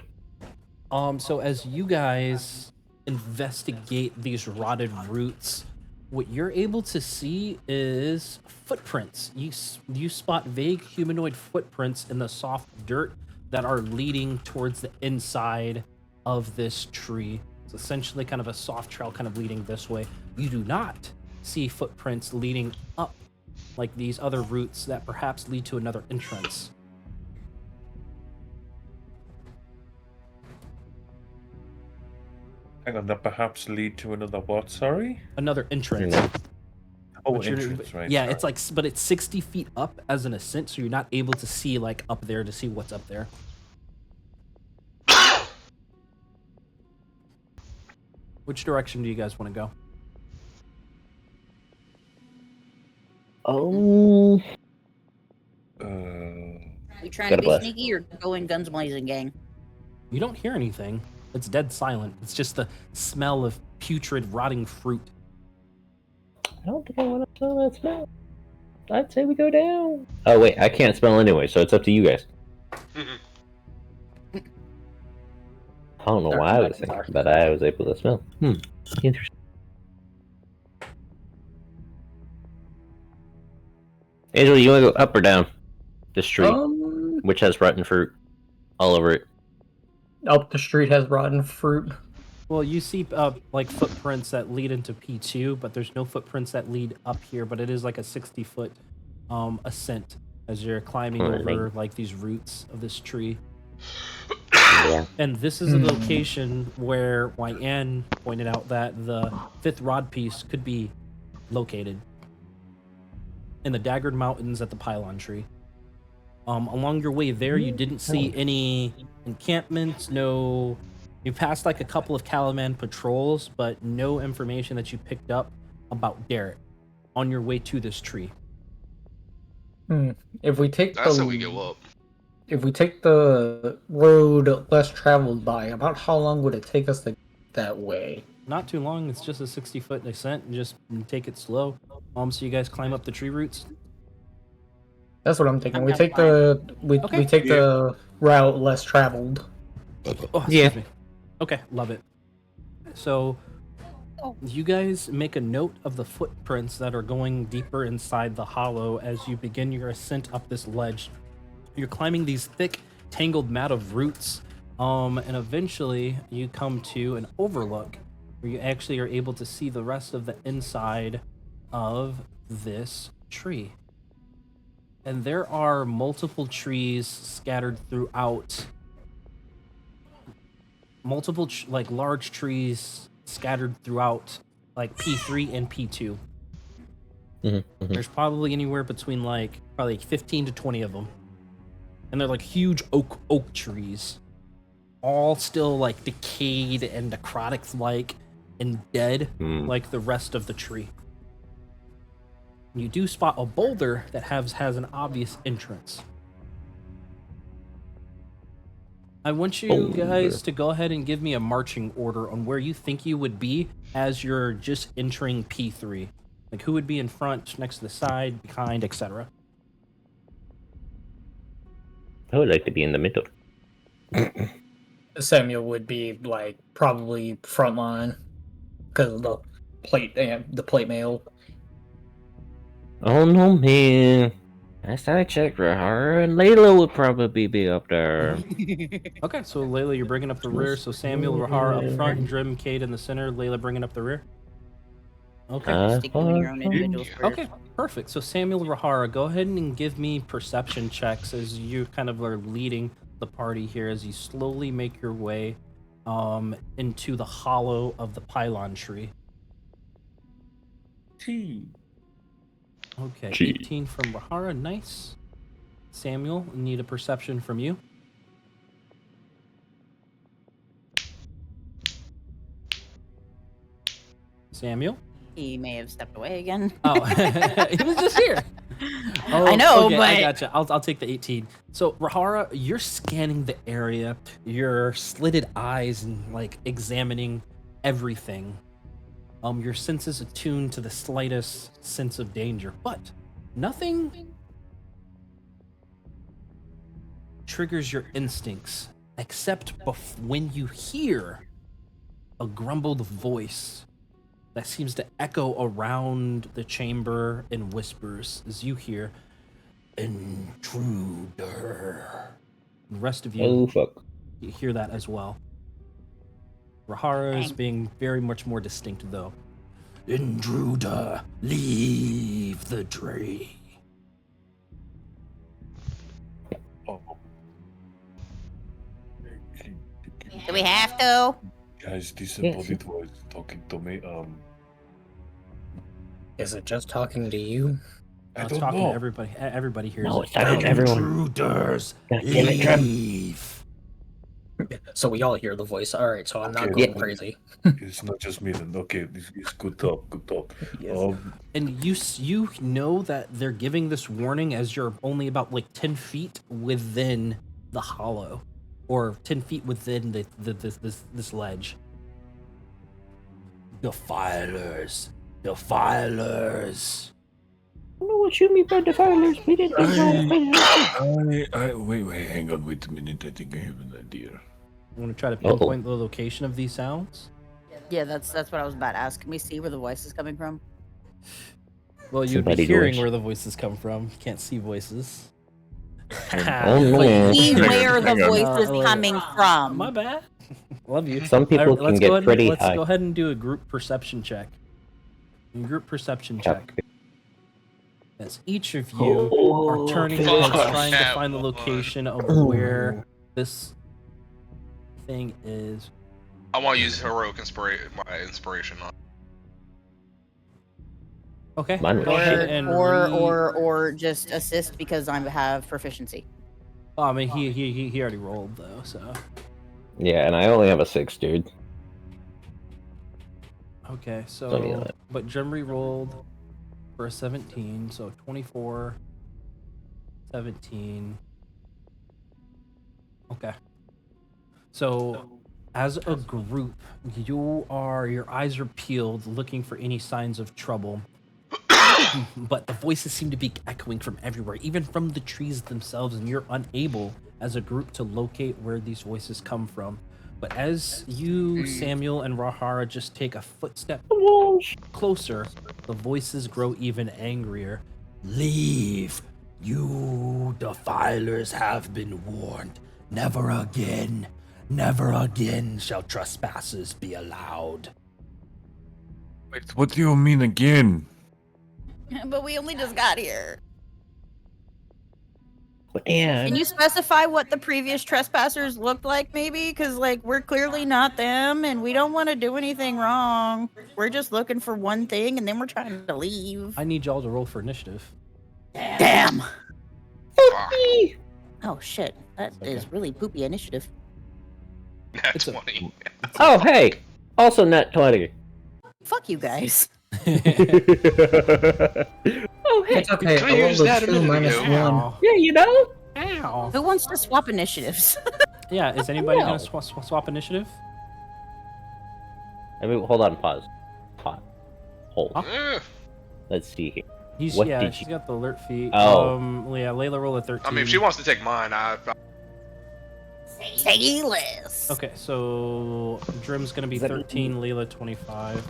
So as you guys investigate these rotted roots, what you're able to see is footprints. You spot vague humanoid footprints in the soft dirt that are leading towards the inside of this tree. It's essentially kind of a soft trail kind of leading this way. You do not see footprints leading up like these other roots that perhaps lead to another entrance. Hang on, that perhaps lead to another what, sorry? Another entrance. Oh, But you're- entrance, right? Yeah, sorry. it's like, but it's 60 feet up as an ascent, so you're not able to see like up there to see what's up there. Which direction do you guys want to go? Oh, We trying Got to a be blast. sneaky or going guns blazing, gang? You don't hear anything. It's dead silent. It's just the smell of putrid, rotting fruit. I don't think I want to smell that smell. I'd say we go down. Oh wait, I can't smell anyway, so it's up to you guys. I don't know why I was thinking, but I was able to smell. Interesting. Angela, you want to go up or down the street, which has rotten fruit all over it? Up the street has rotten fruit. Well, you see like footprints that lead into P2, but there's no footprints that lead up here, but it is like a 60-foot ascent as you're climbing over like these roots of this tree. Yeah. And this is a location where Wyan pointed out that the 5th rod piece could be located in the Daggered Mountains at the pylon tree. Along your way there, you didn't see any encampments, no... You passed like a couple of Calaman patrols, but no information that you picked up about Derek on your way to this tree. If we take That's how we go up. If we take the road less traveled by, about how long would it take us to get that way? Not too long. It's just a 60-foot descent. And just take it slow. So you guys climb up the tree roots. That's what I'm thinking. I'm We down take fine. we take the route less traveled. Oh, excuse me. Okay, love it. So, you guys make a note of the footprints that are going deeper inside the hollow as you begin your ascent up this ledge. You're climbing these thick, tangled mat of roots, and eventually you come to an overlook where you actually are able to see the rest of the inside of this tree. And there are multiple trees scattered throughout. Multiple, like, large trees scattered throughout, like, P3 and P2. There's probably anywhere between, like, probably 15 to 20 of them. And they're, like, huge oak trees. All still, like, decayed and necrotic-like and dead, like the rest of the tree. You do spot a boulder that has an obvious entrance. I want you guys to go ahead and give me a marching order on where you think you would be as you're just entering P3. Like, who would be in front, next to the side, behind, etc. I would like to be in the middle. Samuel would be like probably front line because of the plate mail. Oh no, man. Last I checked, Rahara and Layla would probably be up there. Okay, so Layla, you're bringing up the rear. So Samuel, Rahara up front, Drim, Cade in the center, Layla bringing up the rear. Okay. Stick you in your own individual squares. Okay, perfect. So Samuel, Rahara, go ahead and give me perception checks as you kind of are leading the party here as you slowly make your way into the hollow of the pylon tree. Okay, 18 from Rahara, nice. Samuel, need a perception from you. Samuel? He may have stepped away again. Oh, he was just here. Oh, I know, okay, but I gotcha. I'll take the 18. So Rahara, you're scanning the area, your slitted eyes and like examining everything. Your senses attuned to the slightest sense of danger, but nothing triggers your instincts except when you hear a grumbled voice that seems to echo around the chamber in whispers as you hear, "Intruder." The rest of you, Oh fuck. you hear that as well. Rahara is being very much more distinct, though. "Intruder, leave the tree." do we have to? Guys, this embodied was talking to me. Is it just talking to you? I It's don't talking know. to everybody. Everybody hears No, it. it's talking to everyone. Intruders, God damn it, Trev. leave. So we all hear the voice. All right, so I'm not Okay. going crazy. It's not just me then. Okay, it's good talk. Good talk. Yes. And you know that they're giving this warning as you're only about like 10 feet within the hollow, or 10 feet within this ledge. Defilers, defilers. I don't know what you mean by defilers. We didn't do that. Wait, hang on, wait a minute. I think I have an idea. I want to try to pinpoint the location of these sounds. Yeah, that's what I was about to ask. Can we see where the voice is coming from? Well, you'd be Somebody hearing voice. where the voices come from. You can't see voices. Oh, no. See where the Hang on. voice is wait. coming My from. bad. Love you. Some people Alright, can let's get go ahead pretty Let's high. go ahead and do a group perception check. Group perception check. As each of you are turning Oh, heads, trying to shit. find the location of where this thing is. I want to use heroic my inspiration on. Okay. Mine was Go ahead shit. and Or just assist because I have proficiency. Oh, I mean, he already rolled though, so. Yeah, and I only have a 6, dude. Okay, Don't need so that. but Jemry rolled for a 17, so 24, 17. Okay. So as a group, your eyes are peeled, looking for any signs of trouble. But the voices seem to be echoing from everywhere, even from the trees themselves, and you're unable as a group to locate where these voices come from. But as you, Samuel, and Rahara just take a footstep closer, the voices grow even angrier. Leave. You defilers have been warned. Never again shall trespassers be allowed. Wait, what do you mean again? But we only just got here. Yeah. Can you specify what the previous trespassers looked like, maybe? Because, like, we're clearly not them, and we don't want to do anything wrong. We're just looking for one thing, and then we're trying to leave. I need y'all to roll for initiative. Damn! Fuck. Oh, shit. That is really poopy initiative. That's It's a- 20. Oh, hey! Also net 20. Fuck you guys. Oh, hey! It's okay. Could've I rolled used that a a 2 minute minus ago. 1. Ow. Yeah, you know? Ow. Who wants to swap initiatives? Yeah, is anybody No. gonna swap initiative? I mean, hold on, pause. Hold. Eh, Let's see here. He's What yeah, did she's you- got the alert feat. Oh. Yeah, Layla roll a 13. I mean, if she wants to take mine, Sailors. Okay, so Drim's gonna be Is that- 13, Layla 25.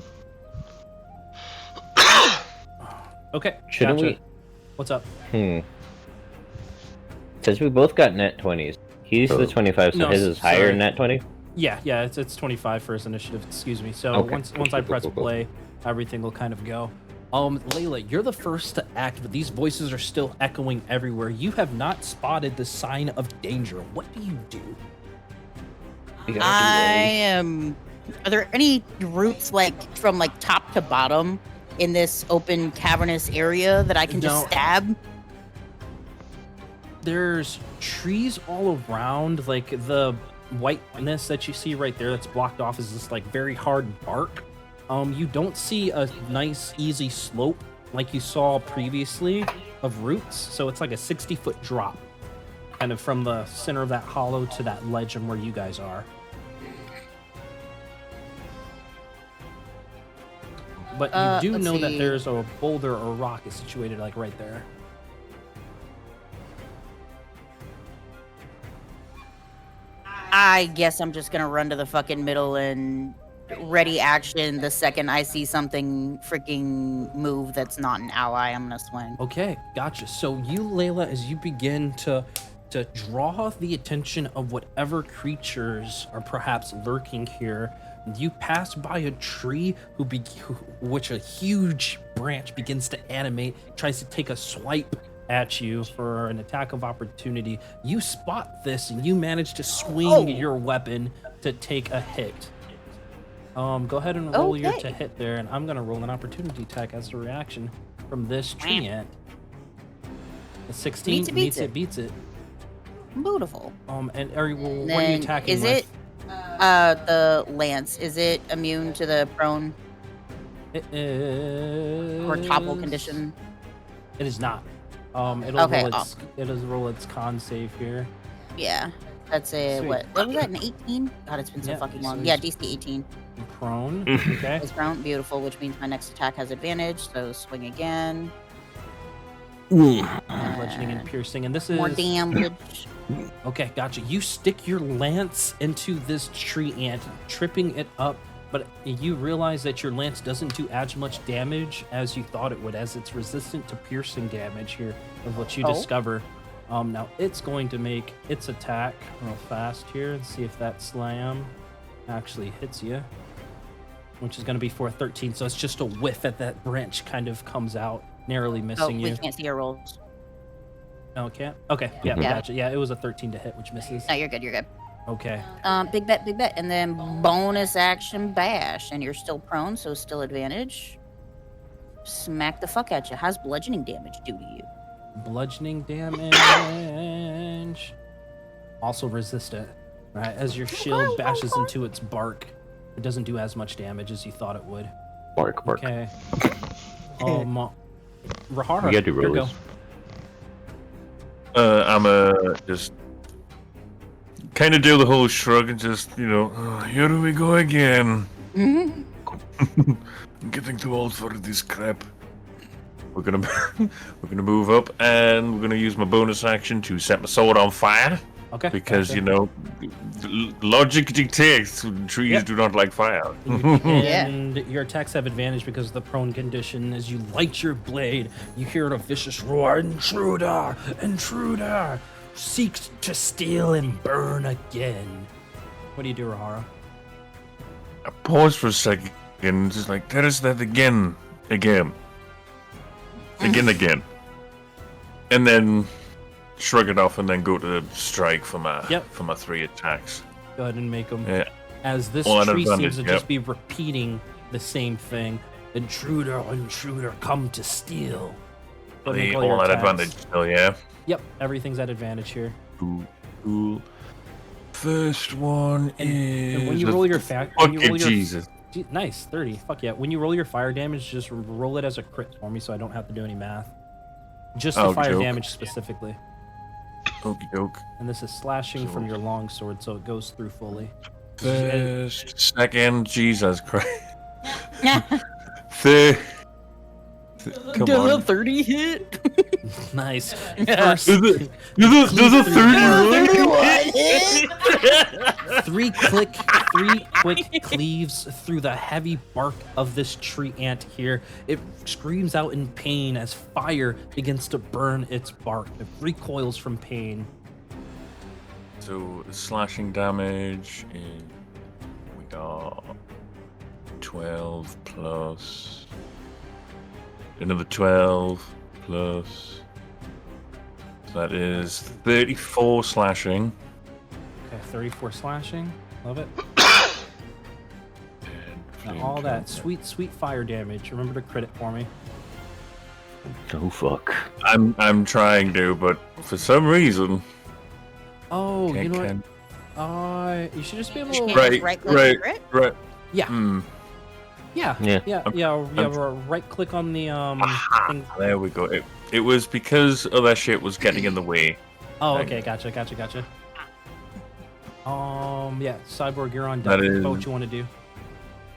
Okay, Shouldn't gotcha. we? What's up? Since we both got net 20s, he's the 25, so No, his is higher sorry. than net 20? Yeah, it's 25 for his initiative. Excuse me. So Okay, once cool, I cool, press cool, cool. play, everything will kind of go. Layla, you're the first to act, but these voices are still echoing everywhere. You have not spotted the sign of danger. What do you do? You gotta I do am. Are there any routes, like, from, like, top to bottom in this open cavernous area that I can just No. stab? There's trees all around, like the whiteness that you see right there that's blocked off is this like very hard bark. You don't see a nice easy slope like you saw previously of roots, so it's like a 60-foot drop kind of from the center of that hollow to that ledge and where you guys are. But you do let's know that see. there's a boulder or rock is situated like right there. I guess I'm just gonna run to the fucking middle and ready action the second I see something freaking move that's not an ally. I'm gonna swing. Okay, gotcha. So you, Layla, as you begin to draw the attention of whatever creatures are perhaps lurking here, you pass by a tree which a huge branch begins to animate, tries to take a swipe at you for an attack of opportunity. You spot this and you manage to swing your weapon to take a hit. Go ahead and roll your Okay. to hit there, and I'm gonna roll an opportunity attack as a reaction from this tree ant. A 16 Beats it. beats it. Beautiful. And are you, what are you Then attacking is with? it the lance? Is it immune to the prone It is... or topple condition? It is not. It'll Okay, it'll roll its con save here. Yeah. That's a Sweet. what was that, an 18? God, it's been so Yeah, fucking so long. Yeah, it's- DC 18. Prone. Okay. It's prone. Beautiful, which means my next attack has advantage. So swing again. Bludgeoning and piercing, and this is More damage. okay. Gotcha. You stick your lance into this tree ant, tripping it up, but you realize that your lance doesn't do as much damage as you thought it would, as it's resistant to piercing damage here of what you Oh. discover. Now it's going to make its attack real fast here and see if that slam actually hits you, which is going to be for a 13. So it's just a whiff at that branch kind of comes out, narrowly Oh, missing we you. can't see your rolls. No, it can't? Okay, yeah, Yeah. gotcha. Yeah, it was a 13 to hit, which misses. No, you're good. You're good. Okay. Big bet, and then bonus action bash, and you're still prone, so still advantage. Smack the fuck at you. How's bludgeoning damage do to you? Bludgeoning damage. Also resistant. Right, as your shield bashes into its bark, it doesn't do as much damage as you thought it would. Bark. Okay. Rahara, We gotta do your go. rolls. I'm just kind of do the whole shrug and just, "Oh, here we go again. I'm getting too old for this crap." We're gonna we're gonna move up and we're gonna use my bonus action to set my sword on fire Okay. because gotcha. logic dictates trees Yep. do not like fire. And your attacks have advantage because of the prone condition. As you light your blade, you hear a vicious roar. Intruder! Intruder! Seeks to steal and burn again. What do you do, Rahara? I pause for a second and just like, there is that again. And then shrug it off and then go to strike for my Yep. 3 attacks. Go ahead and make them. Yeah. As this All at tree advantage, seems to yep. just be repeating the same thing. Intruder, intruder, come to steal. Go ahead and The make all your all at attacks. advantage still, yeah. Yep, everything's at advantage here. Cool. First one is. And when you roll your when you roll your Jesus. nice 30. Fuck yeah. When you roll your fire damage, just roll it as a crit for me, so I don't have to do any math. Just the Oh, fire joke. damage specifically. Okey doke. And this is slashing from your long sword, so it goes through fully. First, second, Jesus Christ. Third. Come on. 30 hit? Nice. Yeah. First, There's a 31. three quick cleaves through the heavy bark of this tree ant here. It screams out in pain as fire begins to burn its bark. It recoils from pain. So slashing damage is we got 12 plus another 12 plus. So that is 34 slashing. Okay, 34 slashing. Love it. And Now, all that sweet fire damage. Remember to crit it for me. Oh fuck. I'm trying to, but for some reason Oh, you can't. know what? You should just be able to. Right, Right-click right. crit? Right. Yeah. Hmm. Right click on the Aha, thing. there we go. It was because other shit was getting in the way. Oh, Thank okay, you. gotcha. Yeah, Cyborg, you're on That deck. is- What you want to do?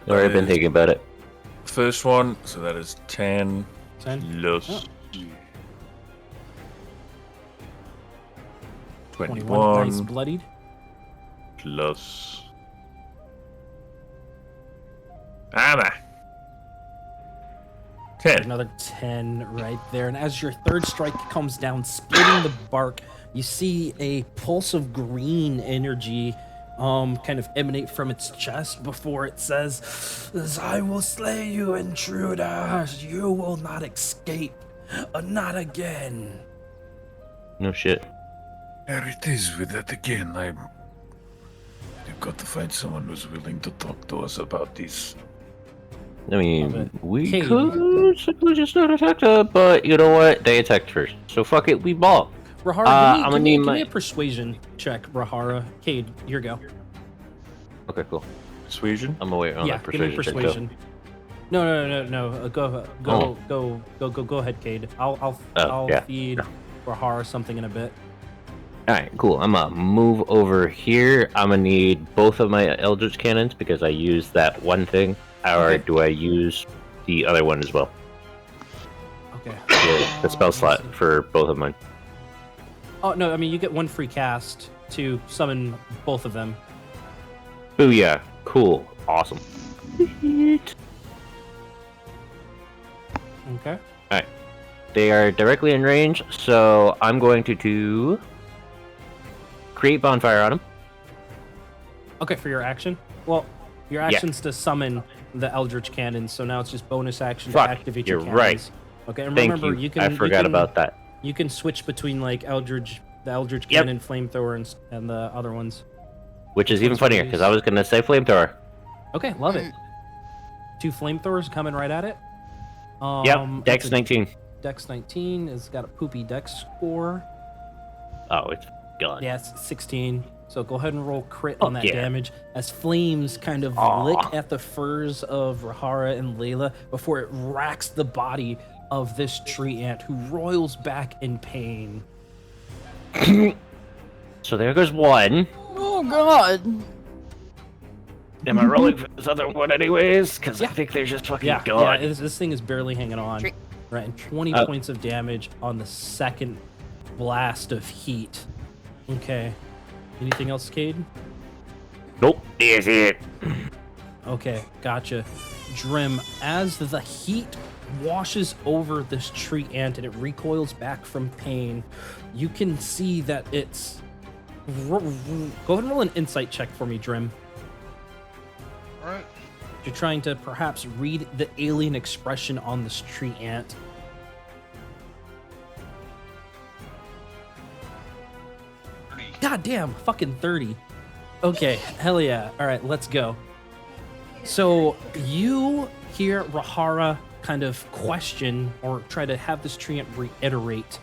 Already been thinking about it. First one, so that is 10 10? plus Oh. 21 Nice bloodied. plus armor. 10. Another 10 right there. And as your third strike comes down, splitting the bark, you see a pulse of green energy kind of emanate from its chest before it says, "I will slay you, intruder. You will not escape. Not again." No shit. There it is with that again. got to find someone who's willing to talk to us about this. I Love mean, it. we Cade. could simply just not attack them, but you know what? They attacked first. So fuck it, we ball. Rahara, I'm give gonna me need a persuasion check, Rahara. Cade, here you go. Okay, cool. Persuasion? I'm gonna wait on Yeah, that give me persuasion. persuasion. No. Go ahead, Cade. I'll yeah. feed Rahara something in a bit. Alright, cool. I'm gonna move over here. I'm gonna need both of my Eldritch Cannons because I used that one thing. Or Okay. do I use the other one as well? Okay. The spell slot for both of mine. Oh no, I mean you get one free cast to summon both of them. Booyah. Cool. Awesome. Okay. Alright. They are directly in range, so I'm going to do create bonfire on them. Okay, for your action. Well, your Yeah. action's to summon the Eldritch Cannon, so now it's just bonus action Fuck, to activate your you're cannons. right. Okay, and Thank remember you. you can I forgot about that. You can switch between like the Eldritch Yep. Cannon, Flamethrower, and the other ones. Which is even one's one of funnier because these? I was gonna say flamethrower. Okay, love it. 2 flamethrowers coming right at it. Yep. Dex it's a 19. Dex 19. It's got a poopy Dex score. Oh, it's gone. Yeah, it's 16. So go ahead and roll crit on Fuck that yeah. damage as flames kind of Aw. lick at the furs of Rahara and Layla before it racks the body of this tree ant who roils back in pain. So there goes one. Oh God. Am I rolling for this other one anyways? Because Yeah. I think they're just fucking Yeah, gone. this thing is barely hanging on. Tree- Right, and 20 Oh. points of damage on the second blast of heat. Okay. Anything else, Cade? Nope. That's it. Okay, gotcha. Drim, as the heat washes over this tree ant and it recoils back from pain, you can see that it's... Go ahead and roll an insight check for me, Drim. Alright. You're trying to perhaps read the alien expression on this tree ant. God damn, fucking 30. Okay, hell yeah. All right, let's go. So you hear Rahara kind of question or try to have this tree ant reiterate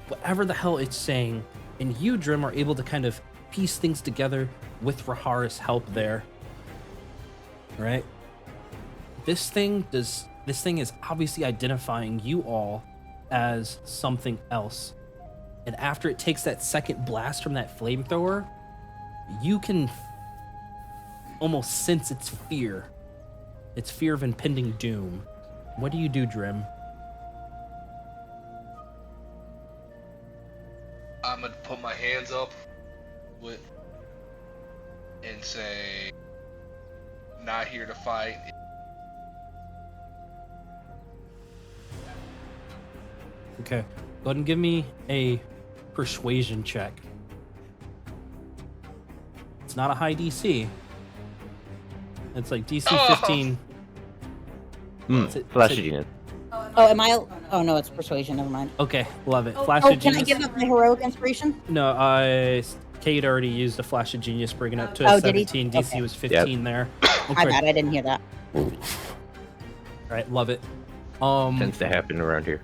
whatever the hell it's saying, and you, Drim, are able to kind of piece things together with Rahara's help there. Right? This thing is obviously identifying you all as something else. And after it takes that second blast from that flamethrower, you can almost sense its fear. Its fear of impending doom. What do you do, Drim? I'm gonna put my hands up with and say, not here to fight. Okay. Go ahead and give me a persuasion check. It's not a high DC. It's like DC Oh! 15. Flash of Genius. Oh, am I? Oh no, it's persuasion. Never mind. Okay, love it. Flash Oh, of can I Genius. give up my heroic inspiration? No, Kate already used a Flash of Genius, bringing it up to a Oh, did he? 17. DC Okay. was 15 there. My Okay. bad. I didn't hear that. All right, love it. Tends to happen around here.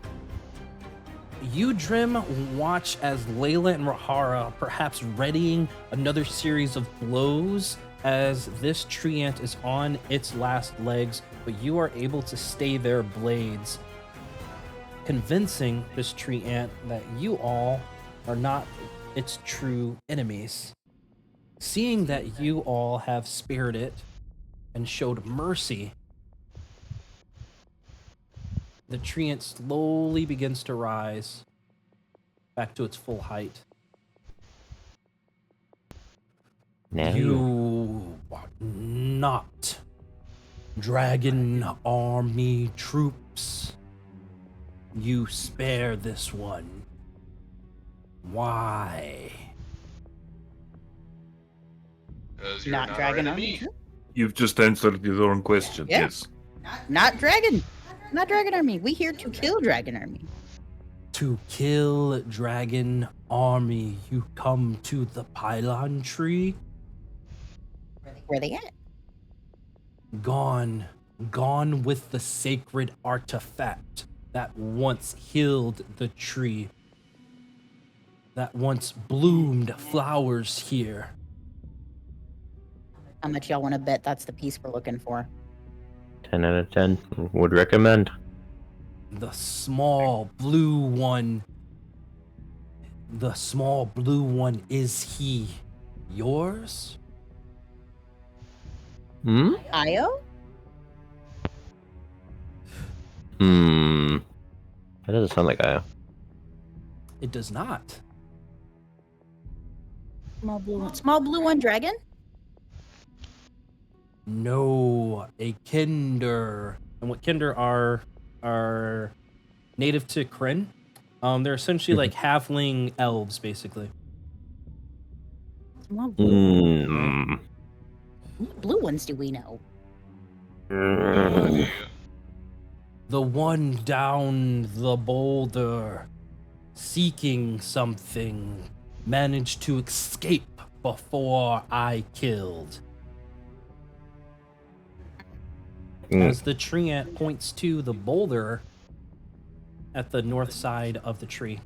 You, Drim, watch as Layla and Rahara perhaps readying another series of blows as this tree ant is on its last legs, but you are able to stay their blades, convincing this tree ant that you all are not its true enemies. Seeing that you all have spared it and showed mercy, the tree ant slowly begins to rise back to its full height. Now You are not dragon army troops. You spare this one. Why? Because you're Not not dragon our army. enemy. You've just answered your own question. Yeah. Yes. Not dragon. Not dragon army. We here to kill dragon army. To kill dragon army, you come to the pylon tree? Where they at? Gone. Gone with the sacred artifact that once healed the tree. That once bloomed flowers here. How much y'all want to bet that's the piece we're looking for? 10 out of 10. Would recommend. The small blue one. The small blue one, is he yours? Hmm? Io? Hmm. That doesn't sound like I. It does not. Small blue one. Small blue one dragon? No, a kinder. And what kinder are native to Kryn. They're essentially like halfling elves, basically. Small blue. Hmm. What blue ones do we know? The one down the boulder, seeking something, managed to escape before I killed. As the tree ant points to the boulder at the north side of the tree.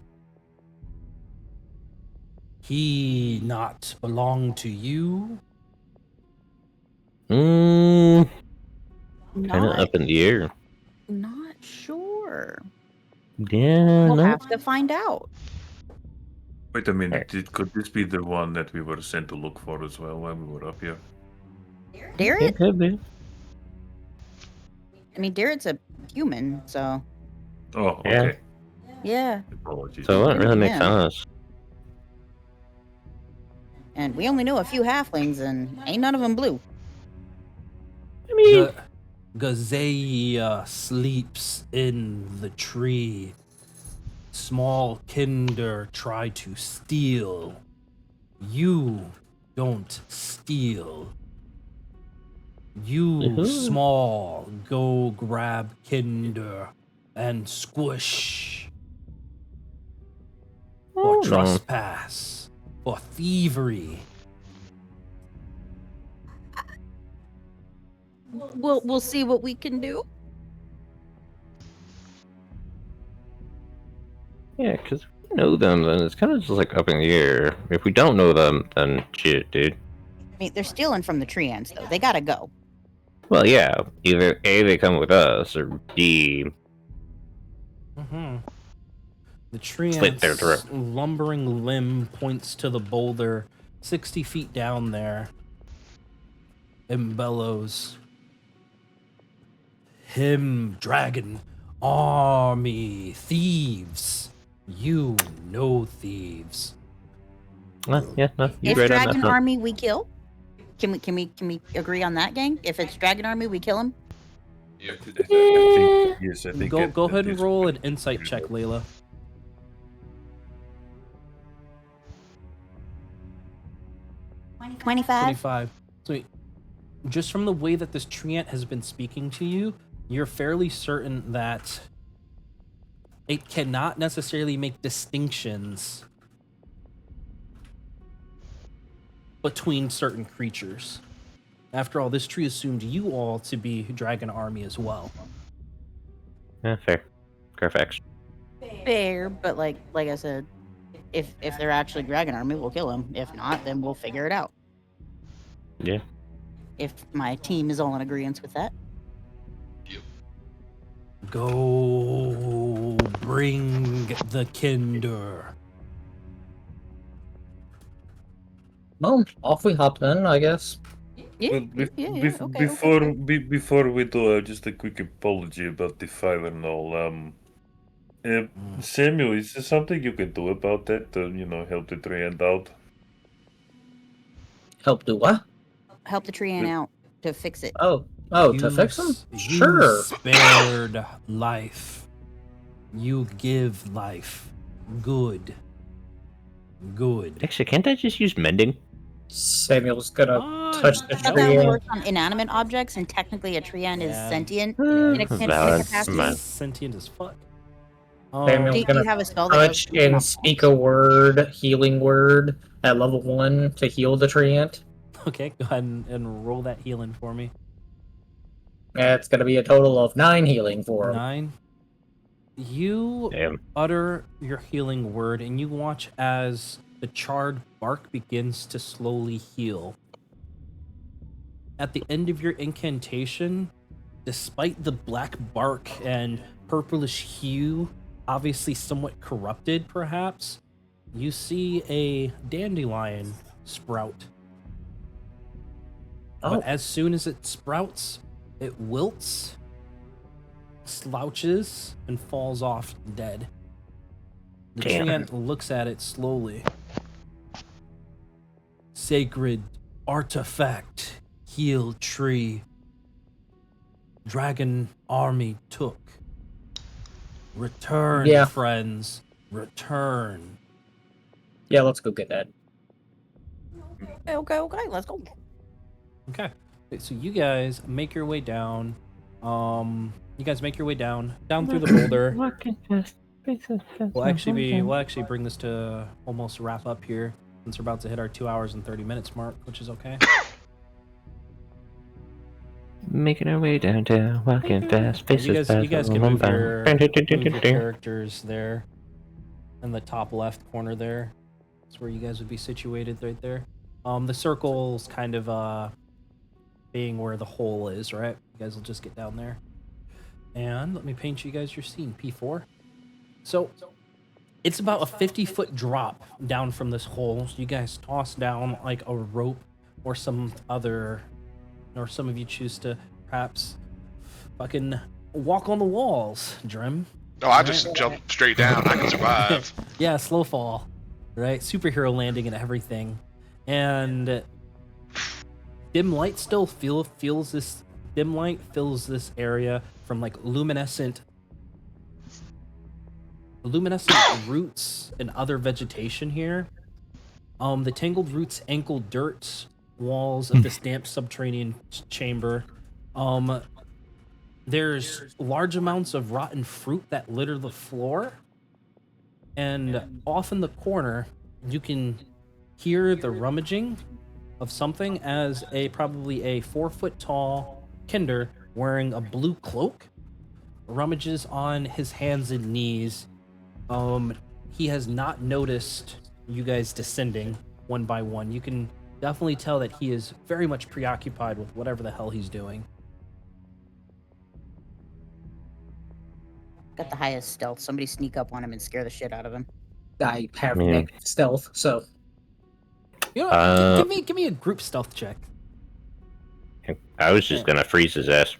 He not belong to you? Kind of Not, up in the air. not sure. Yeah, We'll no. have to find out. Wait a minute. Could this be the one that we were sent to look for as well when we were up here? Darret? It could be. I mean, Darret's a human, so Oh, Yeah. okay. yeah. Apologies. So it wouldn't really make Yeah. sense. And we only know a few halflings, and ain't none of them blue. I mean, Gazeia sleeps in the tree. Small kinder try to steal. You don't steal. You Mhm. small go grab kinder and squish. For no. trespass. For thievery. We'll see what we can do. Yeah, because if we know them, then it's kind of just like up in the air. If we don't know them, then shit, dude. I mean, they're stealing from the tree ants, though. They gotta go. Well, yeah. Either A, they come with us, or B, The tree Slit their ant's throat. lumbering limb points to the boulder 60 feet down there and bellows. Him, dragon, army, thieves. You know thieves. yeah, no, you're If right on dragon that. No. army, we kill. Can we agree on that, gang? If it's dragon army, we kill him. I think, yes, I think Go at ahead and this roll point- an insight check, Layla. 25. 25. So, just from the way that this tree ant has been speaking to you, you're fairly certain that it cannot necessarily make distinctions between certain creatures. After all, this tree assumed you all to be Dragon Army as well. Yeah, fair. Fairfax. Fair, but like I said, if they're actually dragon army, we'll kill them. If not, then we'll figure it out. Yeah. If my team is all in agreement with that. Go bring the Kinder. Well, off we hop then, I guess. Yeah, Well, before we do, just a quick apology about the fire and all. Samuel, is there something you can do about that to, help the tree end out? Help do what? Help the tree ant out to fix it. Oh, to fix them? You Sure. spared life. You give life. Good. Actually, can't I just use mending? Samuel's gonna Ah, touch the I thought tree that only ant. works on inanimate objects, and technically a tree ant is Yeah. sentient Hmm, in a valid. capacity. Man. Sentient as fuck. Samuel- Do you have a spell that Touch goes and speak a word, healing word, at level 1 to heal the tree ant. Okay, go ahead and roll that healing for me. It's gonna be a total of 9 healing for him. 9. You Damn. utter your healing word, and you watch as the charred bark begins to slowly heal. At the end of your incantation, despite the black bark and purplish hue, obviously somewhat corrupted perhaps, you see a dandelion sprout. Oh. But as soon as it sprouts, it wilts, slouches, and falls off dead. The Damn. treant looks at it slowly. Sacred artifact, heal tree. Dragon army took. Return, Yeah. friends. Return. Yeah, let's go get that. Okay, let's go. Okay. So you guys make your way down. You guys make your way down through the boulder. We'll actually bring this to almost wrap up here since we're about to hit our 2 hours and 30 minutes mark, which is okay. Making our way downtown, walking fast, You faces guys, you guys fast, can move boom, your boom. characters there in the top left corner there. That's where you guys would be situated right there. The circle's kind of being where the hole is, right? You guys will just get down there. And let me paint you guys your scene, P4. So it's about a 50-foot drop down from this hole. So you guys toss down like a rope or some other, or some of you choose to perhaps fucking walk on the walls, Drim. No, I just jump straight down. I can survive. Yeah, slow fall, right? Superhero landing and everything. And dim light still feels this. Dim light fills this area from like luminescent roots and other vegetation here. The tangled roots ankle dirt walls of this damp subterranean chamber. There's large amounts of rotten fruit that litter the floor. And off in the corner, you can hear the rummaging of something as probably a 4-foot tall Kinder wearing a blue cloak rummages on his hands and knees. He has not noticed you guys descending one by one. You can definitely tell that he is very much preoccupied with whatever the hell he's doing. Got the highest stealth. Somebody sneak up on him and scare the shit out of him. I have Yeah. negative stealth, so You know what? Give me a group stealth check. I was just gonna freeze his ass.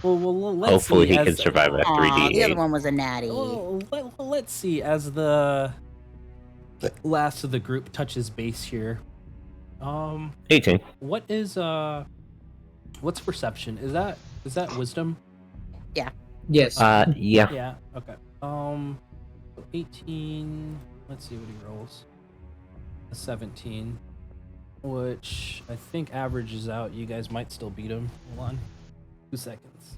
well, let's Hopefully see he as- can survive a Aw, the other 3d8. one was a natty. Well, let's see as the last of the group touches base here. 18. What is what's perception? Is that wisdom? yes. Yeah. Yeah. Okay. 18. Let's see what he rolls. A 17, which I think averages out. You guys might still beat him. Hold on. 2 seconds.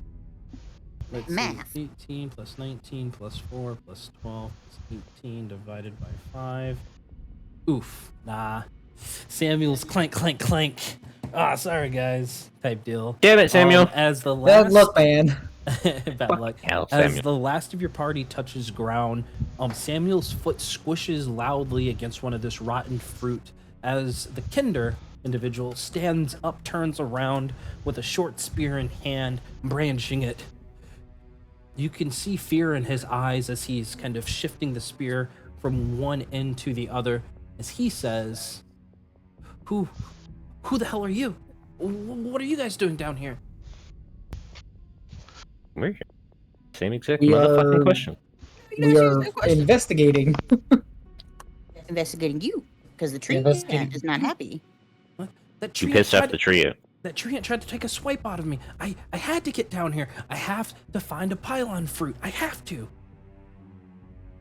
Let's Math. see. 18 plus 19 plus 4 plus 12 plus 18 divided by 5. Oof. Nah. Samuel's clank, clank, clank. Ah, sorry guys. Type deal. Damn it, Samuel. As the Bad last... luck, man. Bad luck. Hell, As Samuel. the last of your party touches ground, Samuel's foot squishes loudly against one of this rotten fruit as the Kinder individual stands up, turns around with a short spear in hand, brandishing it. You can see fear in his eyes as he's kind of shifting the spear from one end to the other as he says, Who the hell are you? What are you guys doing down here? We're here. Same exact We motherfucking are- question. We are investigating. Investigating you, because the tree Investigating. is not happy. That You tree pissed tried off the trio. That treant tried to take a swipe out of me. I had to get down here. I have to find a pylon fruit. I have to.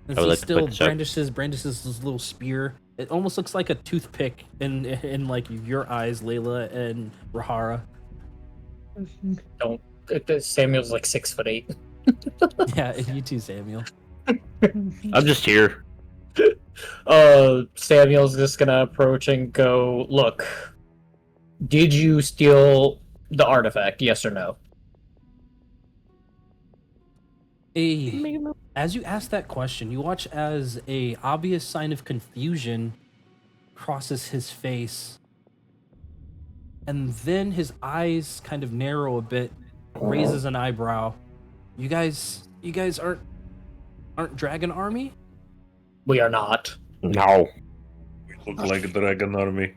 As I would he like to still put this up. brandishes his little spear. It almost looks like a toothpick in like your eyes, Layla and Rahara. Don't. Samuel's like 6'8". Yeah, and you too, Samuel. I'm just here. Samuel's just gonna approach and go, look, did you steal the artifact, yes or no? As you ask that question, you watch as a obvious sign of confusion crosses his face, and then his eyes kind of narrow a bit, raises an eyebrow. You guys aren't Dragon Army? We are not. No. We look like a dragon army.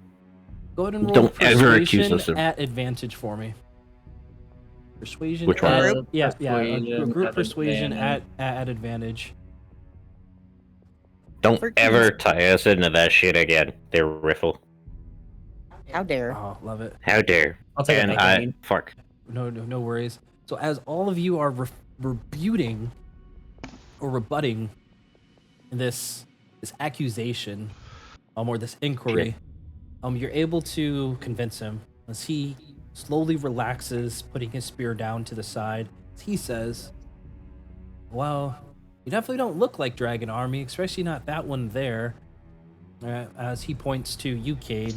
Go ahead and roll Don't ever accuse persuasion us of- at advantage for me. Persuasion. Which one? at- Group yeah, persuasion group at persuasion advantage. at advantage. Don't For ever keys. tie us into that shit again. They're riffle. How dare. Oh, love it. How dare. I'll take And a thank you. fuck. No worries. So as all of you are rebutting or rebutting this accusation, or this inquiry, you're able to convince him as he slowly relaxes, putting his spear down to the side. He says, "Well, you definitely don't look like Dragon Army, especially not that one there." As he points to you, Cade.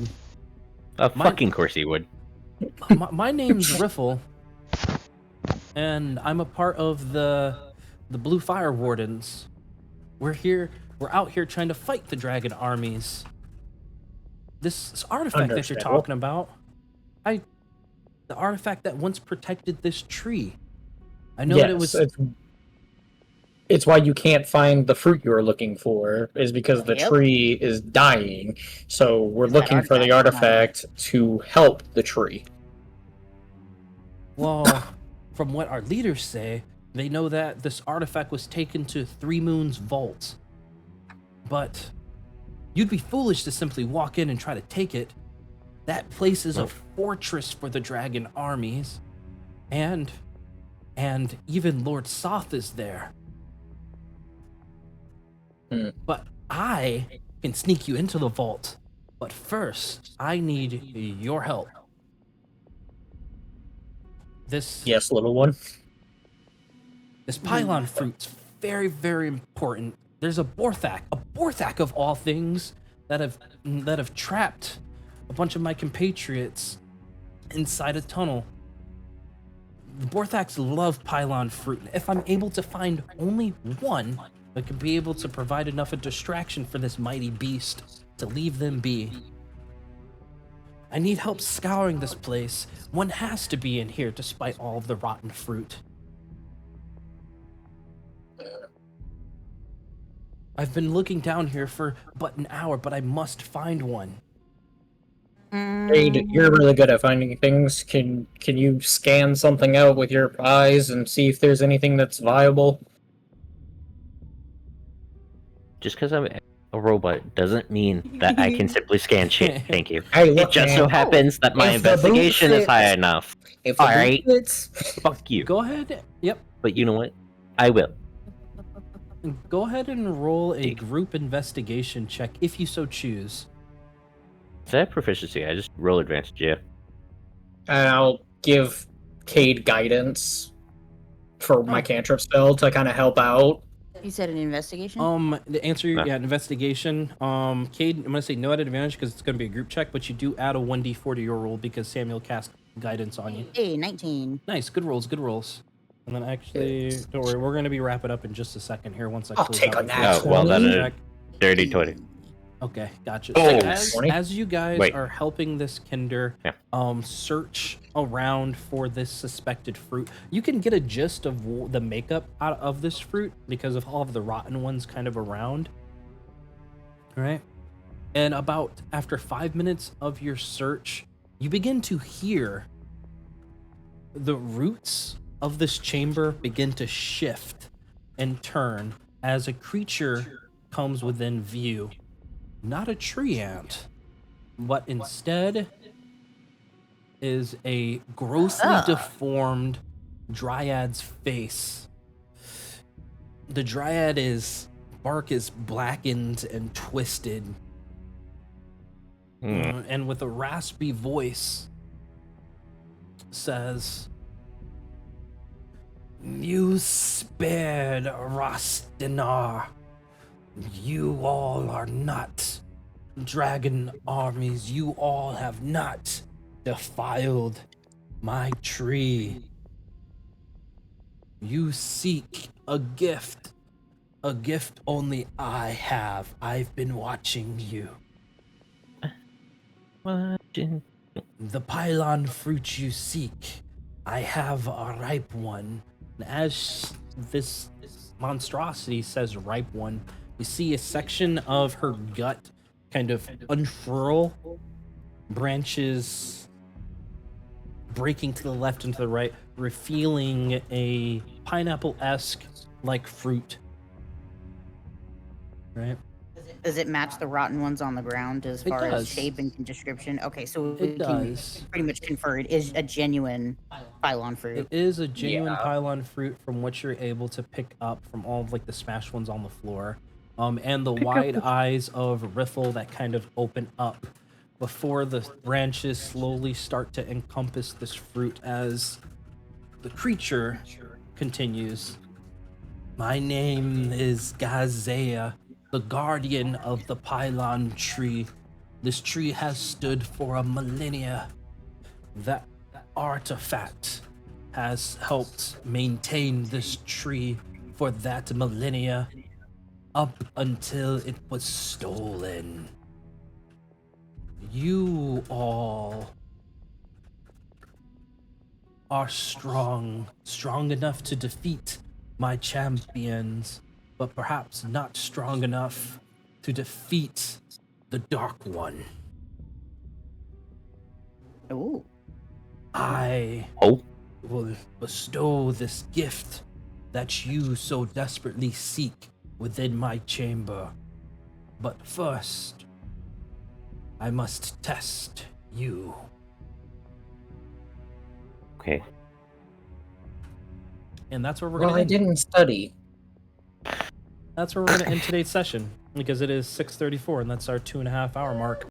Of fucking course he would. My name's Riffle, and I'm a part of the Blue Fire Wardens. We're out here trying to fight the dragon armies. This artifact that you're Understandable. talking about, the artifact that once protected this tree. I know that it was. It's why you can't find the fruit you're looking for, is because the Yep. tree is dying. So we're Is that looking for the artifact artifact to help the tree. Well, from what our leaders say, they know that this artifact was taken to Three Moons Vault. But you'd be foolish to simply walk in and try to take it. That place is a fortress for the dragon armies. And even Lord Soth is there. But I can sneak you into the vault. But first, I need your help. This Little one. This pylon fruit's very, very important. There's a Borthak of all things, that have trapped a bunch of my compatriots inside a tunnel. The Borthaks love pylon fruit. If I'm able to find only one that could be able to provide enough a distraction for this mighty beast to leave them be. I need help scouring this place. One has to be in here despite all of the rotten fruit. I've been looking down here for but an hour, but I must find one. Jade, you're really good at finding things. Can you scan something out with your eyes and see if there's anything that's viable? Just because I'm a robot doesn't mean that I can simply scan shit. Thank you. Hey, It look, just so man. happens that my If the boot investigation is fits- high enough. If the Alright. boot fits, Fuck you. Go ahead. Yep. But you know what? I will. Go ahead and roll a group investigation check if you so choose. Is that proficiency? I just roll advantage, yeah. and I'll give Cade guidance for my cantrip spell to kind of help out. You said an investigation? The answer, investigation. Cade, I'm gonna say no at advantage because it's gonna be a group check, but you do add a 1d4 to your roll because Samuel cast guidance on you. Hey, 19. Nice, good rolls, good rolls. And then actually, don't worry, we're gonna be wrapping up in just a second here once I I'll close take out a the nat first Oh, well, then check. Dirty 20. Okay, gotcha. Oh, So 20? as you guys Wait. are helping this Kinder Yeah. search around for this suspected fruit, you can get a gist of the makeup out of this fruit because of all of the rotten ones kind of around. All right. And about after 5 minutes of your search, you begin to hear the roots of this chamber begin to shift and turn as a creature comes within view. Not a tree ant, but instead is a grossly deformed dryad's face. The dryad bark is blackened and twisted, and with a raspy voice says, "You spared Rastinar, You all are not dragon armies. You all have not defiled my tree. You seek a gift only I have. I've been watching you. Watching. The pylon fruit you seek, I have a ripe one. And as this monstrosity says ripe one, you see a section of her gut kind of unfurl, branches breaking to the left and to the right, revealing a pineapple-esque like fruit. Right? Does it match the rotten ones on the ground as It far does. as shape and description? Okay, so we It can does. pretty much confer it is a genuine pylon fruit. It is a genuine Yeah. pylon fruit from what you're able to pick up from all of like the smashed ones on the floor. And the wide eyes of Riffle that kind of open up before the branches slowly start to encompass this fruit as the creature continues. My name is Gazea, the guardian of the pylon tree. This tree has stood for a millennia. That artifact has helped maintain this tree for that millennia up until it was stolen. You all are strong enough to defeat my champions, but perhaps not strong enough to defeat the Dark One. Ooh. I Oh, will bestow this gift that you so desperately seek within my chamber. But first, I must test you. okay. And that's where we're Well, gonna I end. didn't study. That's where we're gonna end today's session because it is 6:34 and that's our 2.5 hour mark.